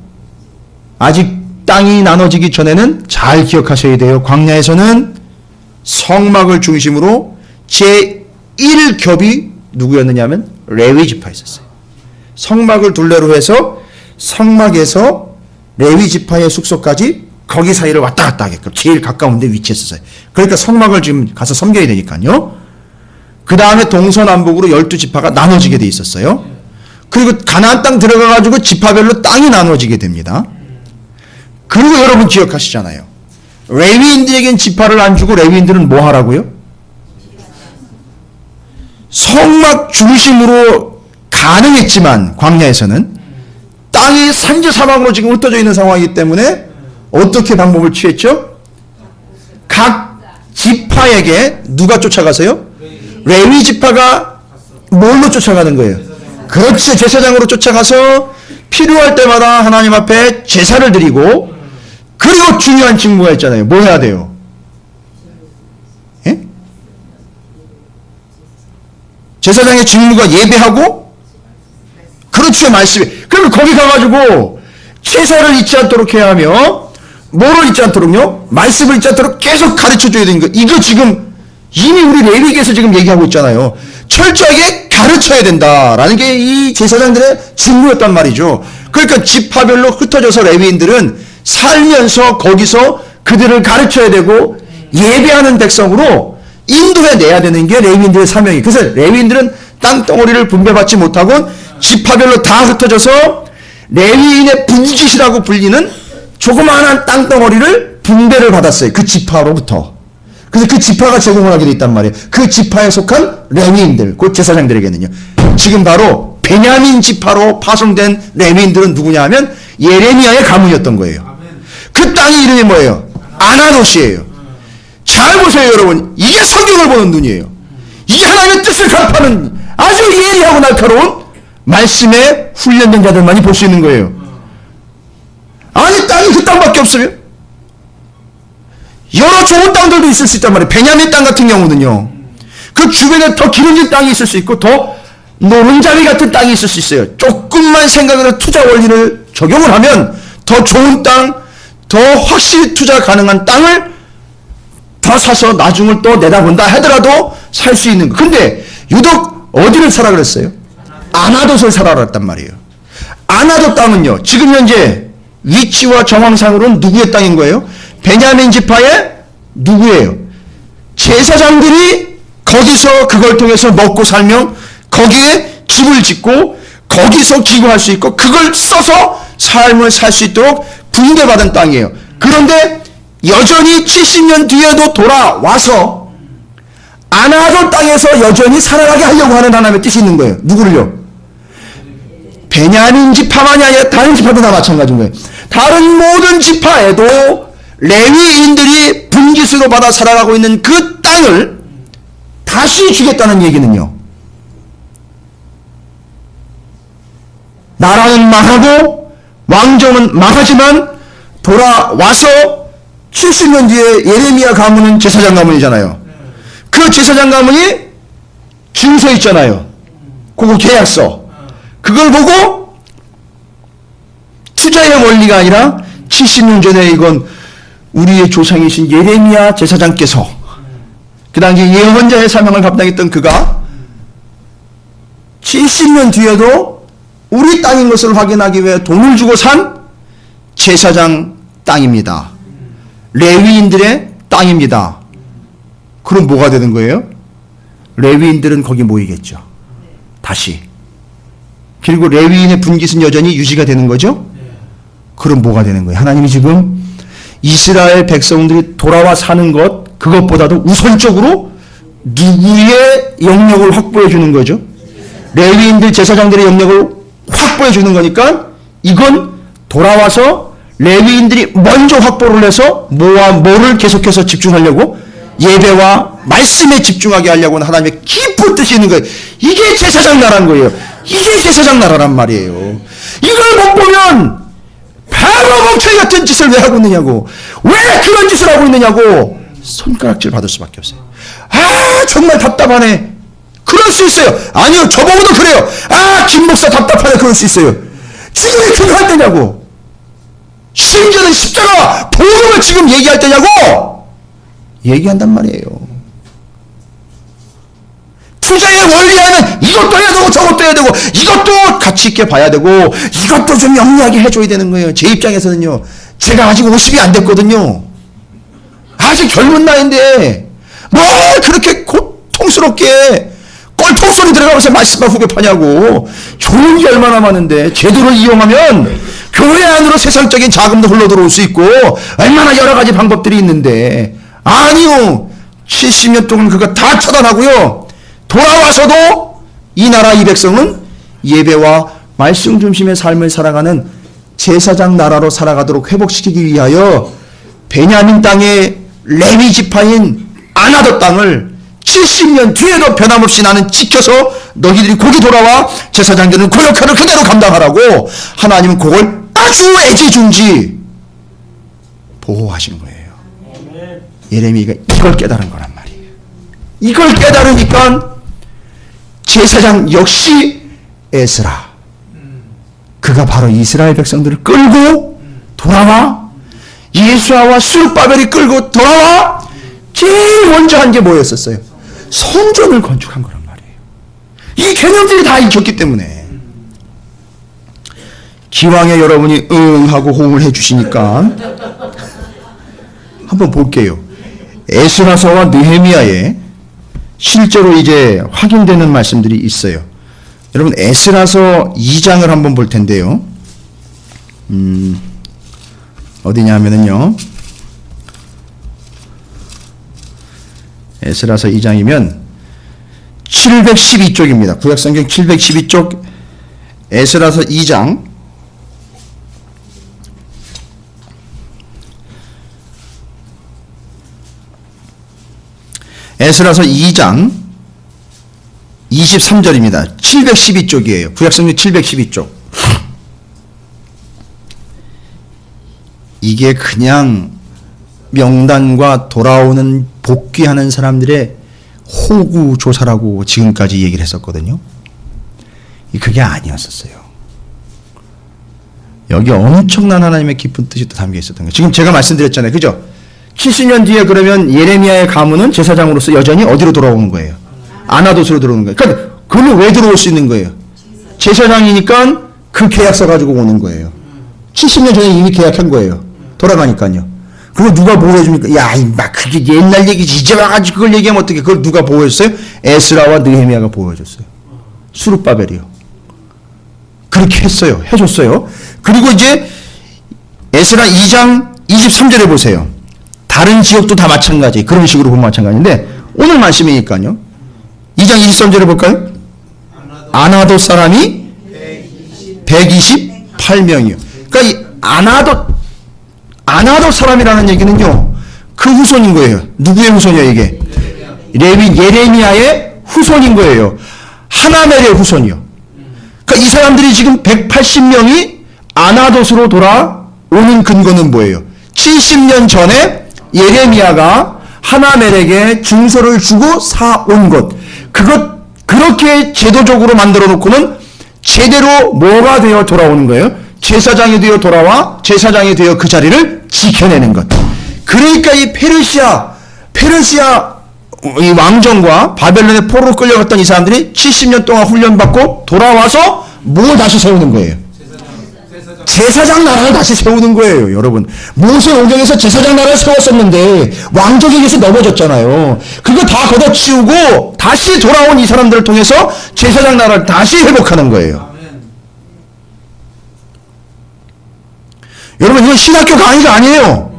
아직 땅이 나눠지기 전에는 잘 기억하셔야 돼요. 광야에서는 성막을 중심으로 제1겹이 누구였느냐 하면 레위 지파였었어요. 성막을 둘레로 해서 성막에서 레위 지파의 숙소까지 거기 사이를 왔다 갔다 하게끔 제일 가까운 데 위치했었어요. 그러니까 성막을 지금 가서 섬겨야 되니까요. 그 다음에 동서남북으로 12지파가 나눠지게 돼 있었어요. 그리고 가나안 땅 들어가가지고 지파별로 땅이 나눠지게 됩니다. 그리고 여러분 기억하시잖아요. 레위인들에겐 지파를 안 주고 레위인들은 뭐 하라고요? 성막 중심으로 가능했지만 광야에서는 땅이 산지사막으로 지금 흩어져 있는 상황이기 때문에 어떻게 방법을 취했죠? 각 지파에게 누가 쫓아가세요? 레위 지파가 뭘로 쫓아가는 거예요? 그렇지, 제사장으로 쫓아가서 필요할 때마다 하나님 앞에 제사를 드리고 그 그리고 중요한 직무가 있잖아요. 뭐 해야 돼요? 예? 제사장의 직무가 예배하고, 그렇죠, 말씀. 그러면 거기 가가지고 제사를 잊지 않도록 해야 하며, 뭐를 잊지 않도록요? 말씀을 잊지 않도록 계속 가르쳐줘야 되는 거. 이거 지금 이미 우리 레위기에서 지금 얘기하고 있잖아요. 철저하게 가르쳐야 된다라는 게 이 제사장들의 직무였단 말이죠. 그러니까 지파별로 흩어져서 레위인들은 살면서 거기서 그들을 가르쳐야 되고 예배하는 백성으로 인도해내야 되는 게 레위인들의 사명이에요. 그래서 레위인들은 땅덩어리를 분배받지 못하고 지파별로 다 흩어져서 레위인의 분깃이라고 불리는 조그마한 땅덩어리를 분배를 받았어요. 그 지파로부터. 그래서 그 지파가 제공을 하게 돼 있단 말이에요. 그 지파에 속한 레위인들, 곧 제사장들에게는요. 지금 바로 베냐민 지파로 파송된 레위인들은 누구냐 하면 예레미야의 가문이었던 거예요. 그 땅의 이름이 뭐예요? 아나돗이에요. 잘 보세요, 여러분. 이게 성경을 보는 눈이에요. 이게 하나님의 뜻을 간파하는 아주 예리하고 날카로운 말씀에 훈련된 자들만이 볼 수 있는 거예요. 아니, 땅이 그 땅밖에 없어요. 여러 좋은 땅들도 있을 수 있단 말이에요. 베냐민 땅 같은 경우는요, 그 주변에 더 기름진 땅이 있을 수 있고 더 노른자리 같은 땅이 있을 수 있어요. 조금만 생각으로 투자 원리를 적용을 하면 더 좋은 땅, 더 확실히 투자 가능한 땅을 더 사서 나중을 또 내다본다 하더라도 살 수 있는 거. 근데 유독 어디를 사라 그랬어요? 아나돗을 사라 그랬단 말이에요. 아나돗 땅은요, 지금 현재 위치와 정황상으로는 누구의 땅인 거예요? 베냐민 지파의 누구예요? 제사장들이 거기서 그걸 통해서 먹고 살며 거기에 집을 짓고 거기서 기거할 수 있고 그걸 써서 삶을 살 수 있도록 분배받은 땅이에요. 그런데 여전히 70년 뒤에도 돌아와서 아나돗 땅에서 여전히 살아가게 하려고 하는 하나님의 뜻이 있는 거예요. 누구를요? 베냐민 지파만이 아니라 다른 지파도 다 마찬가지인 거예요. 다른 모든 지파에도 레위인들이 분깃으로 받아 살아가고 있는 그 땅을 다시 주겠다는 얘기는요, 나라는 망하고 왕정은 망하지만 돌아와서 70년 뒤에 예레미야 가문은 제사장 가문이잖아요. 그 제사장 가문이 증서 있잖아요. 그거 계약서. 그걸 보고 투자의 원리가 아니라 70년 전에 이건 우리의 조상이신 예레미야 제사장께서 그 당시 예언자의 사명을 감당했던 그가 70년 뒤에도 우리 땅인 것을 확인하기 위해 돈을 주고 산 제사장 땅입니다. 레위인들의 땅입니다. 그럼 뭐가 되는 거예요? 레위인들은 거기 모이겠죠. 다시. 그리고 레위인의 분깃은 여전히 유지가 되는 거죠? 그럼 뭐가 되는 거예요? 하나님이 지금 이스라엘 백성들이 돌아와 사는 것, 그것보다도 우선적으로 누구의 영역을 확보해 주는 거죠? 레위인들, 제사장들의 영역을 확보해 주는 거니까 이건 돌아와서 레위인들이 먼저 확보를 해서 뭐와 뭐를 계속해서 집중하려고? 예배와 말씀에 집중하게 하려고 하나님의 깊은 뜻이 있는 거예요. 이게 제사장 나라는 거예요. 이게 제사장 나라란 말이에요. 이걸 못 보면 바로 멍청이 같은 짓을 왜 하고 있느냐고, 왜 그런 짓을 하고 있느냐고 손가락질 받을 수밖에 없어요. 아, 정말 답답하네. 그럴 수 있어요. 아니요, 저보고도 그래요. 아, 김 목사 답답하네. 그럴 수 있어요. 지금이 그거 할 때냐고. 심지어는 십자가 복음을 지금 얘기할 때냐고 얘기한단 말이에요. 투자의 원리하면 이것도 해야 되고 저것도 해야 되고 이것도 가치 있게 봐야 되고 이것도 좀 영리하게 해줘야 되는 거예요. 제 입장에서는요, 제가 아직 50이 안 됐거든요. 아직 젊은 나이인데 뭘 그렇게 고통스럽게 껄통소리 들어가면서 말씀만 후벼파냐고. 좋은 게 얼마나 많은데 제도를 이용하면 교회 안으로 세상적인 자금도 흘러들어올 수 있고 얼마나 여러 가지 방법들이 있는데, 아니요, 70년 동안 그거 다 처단하고요, 돌아와서도 이 나라 이 백성은 예배와 말씀 중심의 삶을 살아가는 제사장 나라로 살아가도록 회복시키기 위하여 베냐민 땅의 레위 지파인 아나돗 땅을 70년 뒤에도 변함없이 나는 지켜서 너희들이 거기 돌아와 제사장들은 그 역할을 그대로 감당하라고 하나님은 그걸 아주 애지중지 보호하신 거예요. 예레미야가 이걸 깨달은 거란 말이에요. 이걸 깨달으니까 제사장 역시 에스라, 그가 바로 이스라엘 백성들을 끌고 돌아와 예수아와 스룹바벨이 끌고 돌아와 제일 먼저 한 게 뭐였었어요? 성전을 건축한 거란 말이에요. 이 개념들이 다 있었기 때문에 기왕에 여러분이 하고 호응을 해주시니까 한번 볼게요. 에스라서와 느헤미야에 실제로 이제 확인되는 말씀들이 있어요. 여러분 에스라서 2장을 한번 볼 텐데요. 어디냐 하면은요. 에스라서 2장이면 712쪽입니다. 구약성경 712쪽 에스라서 2장 에스라서 2장 23절입니다. 712쪽이에요. 구약성경 712쪽. 이게 그냥 명단과 돌아오는 복귀하는 사람들의 호구조사라고 지금까지 얘기를 했었거든요. 그게 아니었었어요. 여기 엄청난 하나님의 깊은 뜻이 또 담겨 있었던 거예요. 지금 제가 말씀드렸잖아요. 그죠? 70년 뒤에 그러면 예레미야의 가문은 제사장으로서 여전히 어디로 돌아오는 거예요? 아나돗으로 들어오는 거예요. 그러니까 그는 왜 들어올 수 있는 거예요? 제사장이니까 그 계약서 가지고 오는 거예요. 70년 전에 이미 계약한 거예요. 돌아가니까요. 그걸 누가 보호해줍니까? 야, 막 그게 옛날 얘기지. 이제 와가지고 그걸 얘기하면 어떻게? 그걸 누가 보호해줬어요? 에스라와 느헤미야가 보호해줬어요. 스룹바벨이요. 그렇게 했어요. 해줬어요. 그리고 이제 에스라 2장 23절에 보세요. 다른 지역도 다 마찬가지. 그런 식으로 보면 마찬가지인데 오늘 말씀이니까요. 2장 23절에 볼까요? 아나돗 사람이 128명이요. 그러니까 이 아나돗 사람이라는 얘기는요. 그 후손인 거예요. 누구의 후손이에요 이게? 예레미야의 후손인 거예요. 하나멜의 후손이요. 그러니까 이 사람들이 지금 180명이 아나돗으로 돌아오는 근거는 뭐예요? 70년 전에 예레미야가 하나멜에게 증서를 주고 사온 것. 그렇게 제도적으로 만들어 놓고는 제대로 뭐가 되어 돌아오는 거예요? 제사장이 되어 돌아와 제사장이 되어 그 자리를 지켜내는 것. 그러니까 이 페르시아 이 왕정과 바벨론의 포로로 끌려갔던 이 사람들이 70년 동안 훈련받고 돌아와서 뭘 다시 세우는 거예요? 제사장 나라를 다시 세우는 거예요, 여러분. 모세 오경에서 제사장 나라를 세웠었는데 왕족에게서 넘어졌잖아요. 그거 다 걷어치우고 다시 돌아온 이 사람들을 통해서 제사장 나라를 다시 회복하는 거예요. 여러분, 이건 신학교 강의가 아니에요.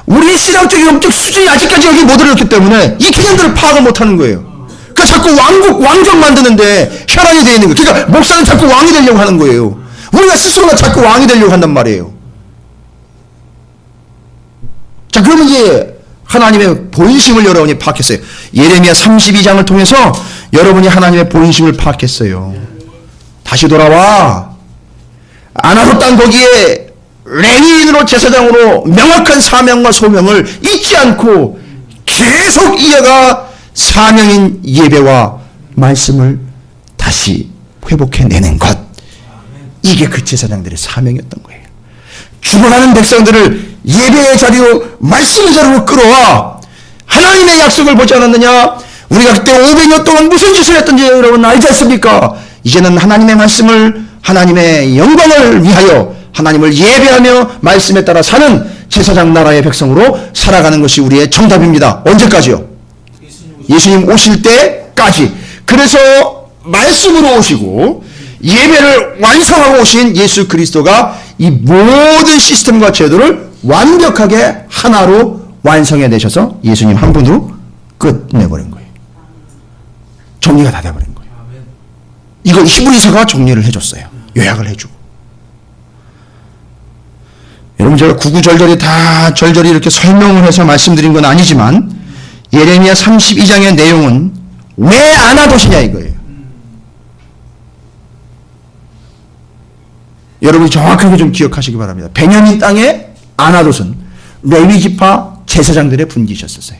우리 신학적 영적 수준이 아직까지 여기 못 이르렀기 때문에 이 개념들을 파악을 못하는 거예요. 그러니까 자꾸 왕정 만드는데 혈안이 되어 있는 거예요. 그러니까 목사는 자꾸 왕이 되려고 하는 거예요. 우리가 스스로가 자꾸 왕이 되려고 한단 말이에요. 자, 그러면 이제 하나님의 본심을 여러분이 파악했어요. 예레미야 32장을 통해서 여러분이 하나님의 본심을 파악했어요. 다시 돌아와. 아나돗 땅 거기에 레위인으로 제사장으로 명확한 사명과 소명을 잊지 않고 계속 이어가 사명인 예배와 말씀을 다시 회복해내는 것. 이게 그 제사장들의 사명이었던 거예요. 죽어가는 백성들을 예배의 자리로 말씀의 자리로 끌어와 하나님의 약속을 보지 않았느냐? 우리가 그때 500년 동안 무슨 짓을 했던지 여러분 알지 않습니까? 이제는 하나님의 말씀을 하나님의 영광을 위하여 하나님을 예배하며 말씀에 따라 사는 제사장 나라의 백성으로 살아가는 것이 우리의 정답입니다. 언제까지요? 예수님 오실 때까지. 그래서 말씀으로 오시고 예배를 완성하고 오신 예수 그리스도가 이 모든 시스템과 제도를 완벽하게 하나로 완성해 내셔서 예수님 한 분으로 끝내버린 거예요. 정리가 다 돼버린 거예요. 이걸 히브리서가 정리를 해줬어요. 요약을 해주고. 여러분, 제가 구구절절히 다 절절히 이렇게 설명을 해서 말씀드린 건 아니지만 예레미야 32장의 내용은 왜 아나돗이냐 이거예요. 여러분이 정확하게 좀 기억하시기 바랍니다. 베냐민 땅의 아나돗은 레위 지파 제사장들의 분기셨었어요.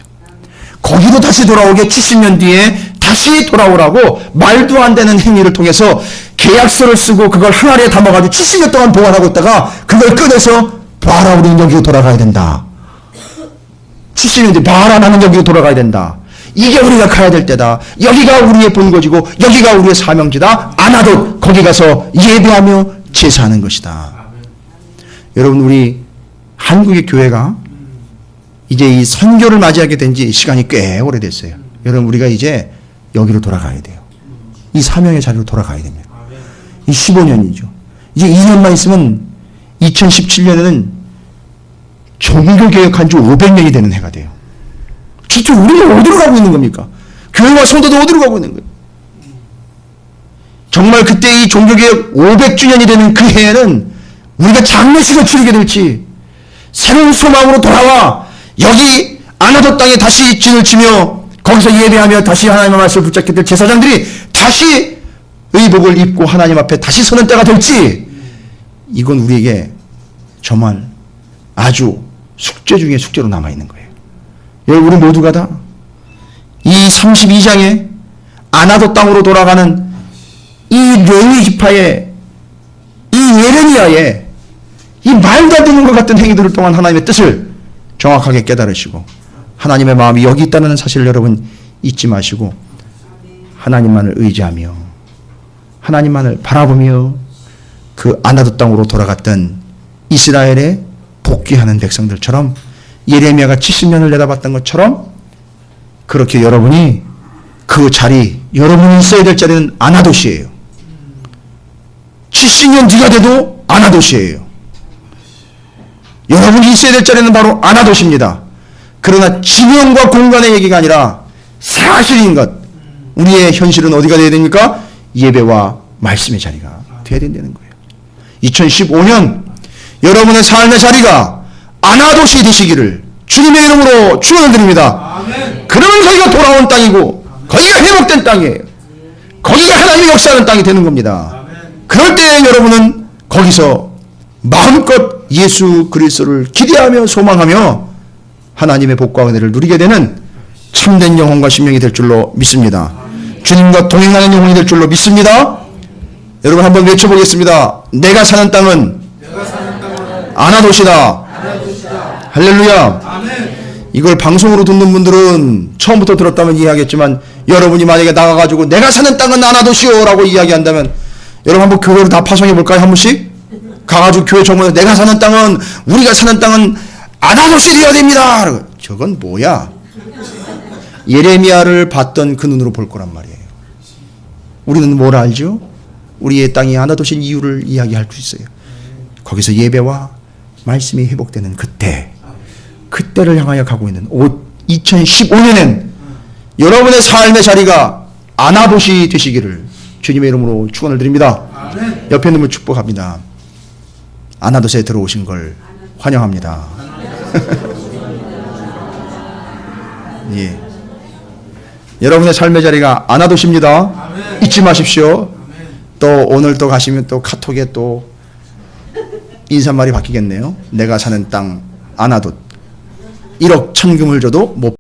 거기도 다시 돌아오게 70년 뒤에 다시 돌아오라고 말도 안 되는 행위를 통해서 계약서를 쓰고 그걸 항아리에 담아가지고 70년 동안 보관하고 있다가 그걸 꺼내서 봐라, 우리는 여기로 돌아가야 된다. 70년 뒤에 봐라, 나는 여기로 돌아가야 된다. 이게 우리가 가야 될 때다. 여기가 우리의 본거지고 여기가 우리의 사명지다. 아나돗, 거기 가서 예배하며 제사하는 것이다. 여러분, 우리 한국의 교회가 이제 이 선교를 맞이하게 된 지 시간이 꽤 오래됐어요. 여러분, 우리가 이제 여기로 돌아가야 돼요. 이 사명의 자리로 돌아가야 됩니다. 이 15년이죠. 이제 2년만 있으면 2017년에는 종교개혁한 지 500년이 되는 해가 돼요. 진짜 우리는 어디로 가고 있는 겁니까? 교회와 성도도 어디로 가고 있는 거예요? 정말 그때 이 종교개혁 500주년이 되는 그 해에는 우리가 장례식을 치르게 될지, 새로운 소망으로 돌아와 여기 아나돗 땅에 다시 진을 치며 거기서 예배하며 다시 하나님의 말씀을 붙잡게 될 제사장들이 다시 의복을 입고 하나님 앞에 다시 서는 때가 될지, 이건 우리에게 정말 아주 숙제 중에 숙제로 남아있는 거예요. 여러분, 우리 모두가 다 이 32장에 아나돗 땅으로 돌아가는 이 레위 지파의, 이 예레미야의 이 말도 안 되는 것 같은 행위들을 통한 하나님의 뜻을 정확하게 깨달으시고 하나님의 마음이 여기 있다는 사실을 여러분 잊지 마시고 하나님만을 의지하며 하나님만을 바라보며 그 아나돗 땅으로 돌아갔던 이스라엘의 복귀하는 백성들처럼, 예레미야가 70년을 내다봤던 것처럼, 그렇게 여러분이 그 자리, 여러분이 있어야 될 자리는 아나돗이에요. 70년 뒤가 돼도 아나돗이에요. 여러분이 있어야 될 자리는 바로 아나돗입니다. 그러나 지명과 공간의 얘기가 아니라 사실인 것, 우리의 현실은 어디가 되어야 됩니까? 예배와 말씀의 자리가 되어야 된다는 거예요. 2015년 여러분의 삶의 자리가 아나돗이 되시기를 주님의 이름으로 축원을 드립니다. 아멘. 그러면 거기가 돌아온 땅이고 거기가 회복된 땅이에요. 거기가 하나님의 역사하는 땅이 되는 겁니다. 아멘. 그럴 때 여러분은 거기서 마음껏 예수 그리스도를 기대하며 소망하며 하나님의 복과 은혜를 누리게 되는 참된 영혼과 심령이 될 줄로 믿습니다. 주님과 동행하는 영혼이 될 줄로 믿습니다. 여러분, 한번 외쳐보겠습니다. 내가 사는 땅은 아나돗이다. 할렐루야. 아멘. 이걸 방송으로 듣는 분들은 처음부터 들었다면 이해하겠지만, 여러분이 만약에 나가가지고 내가 사는 땅은 아나돗이요 라고 이야기한다면, 여러분 한번 교회를 다 파송해 볼까요? 한 번씩? 가가지고 교회 정문에 내가 사는 땅은, 우리가 사는 땅은 아나돗이 되어야 됩니다. 저건 뭐야? 예레미야를 봤던 그 눈으로 볼 거란 말이에요. 우리는 뭘 알죠? 우리의 땅이 아나돗인 이유를 이야기할 수 있어요. 거기서 예배와 말씀이 회복되는 그때를 향하여 가고 있는 2015년엔 여러분의 삶의 자리가 아나돗이 되시기를 주님의 이름으로 축원을 드립니다. 아멘. 옆에 있는 분 축복합니다. 아나돗에 들어오신 걸 환영합니다. 예. 여러분의 삶의 자리가 아나돗입니다. 아멘. 잊지 마십시오. 아멘. 또 오늘 또 가시면 또 카톡에 또 인사말이 바뀌겠네요. 내가 사는 땅 아나돗. 1억 천금을 줘도 못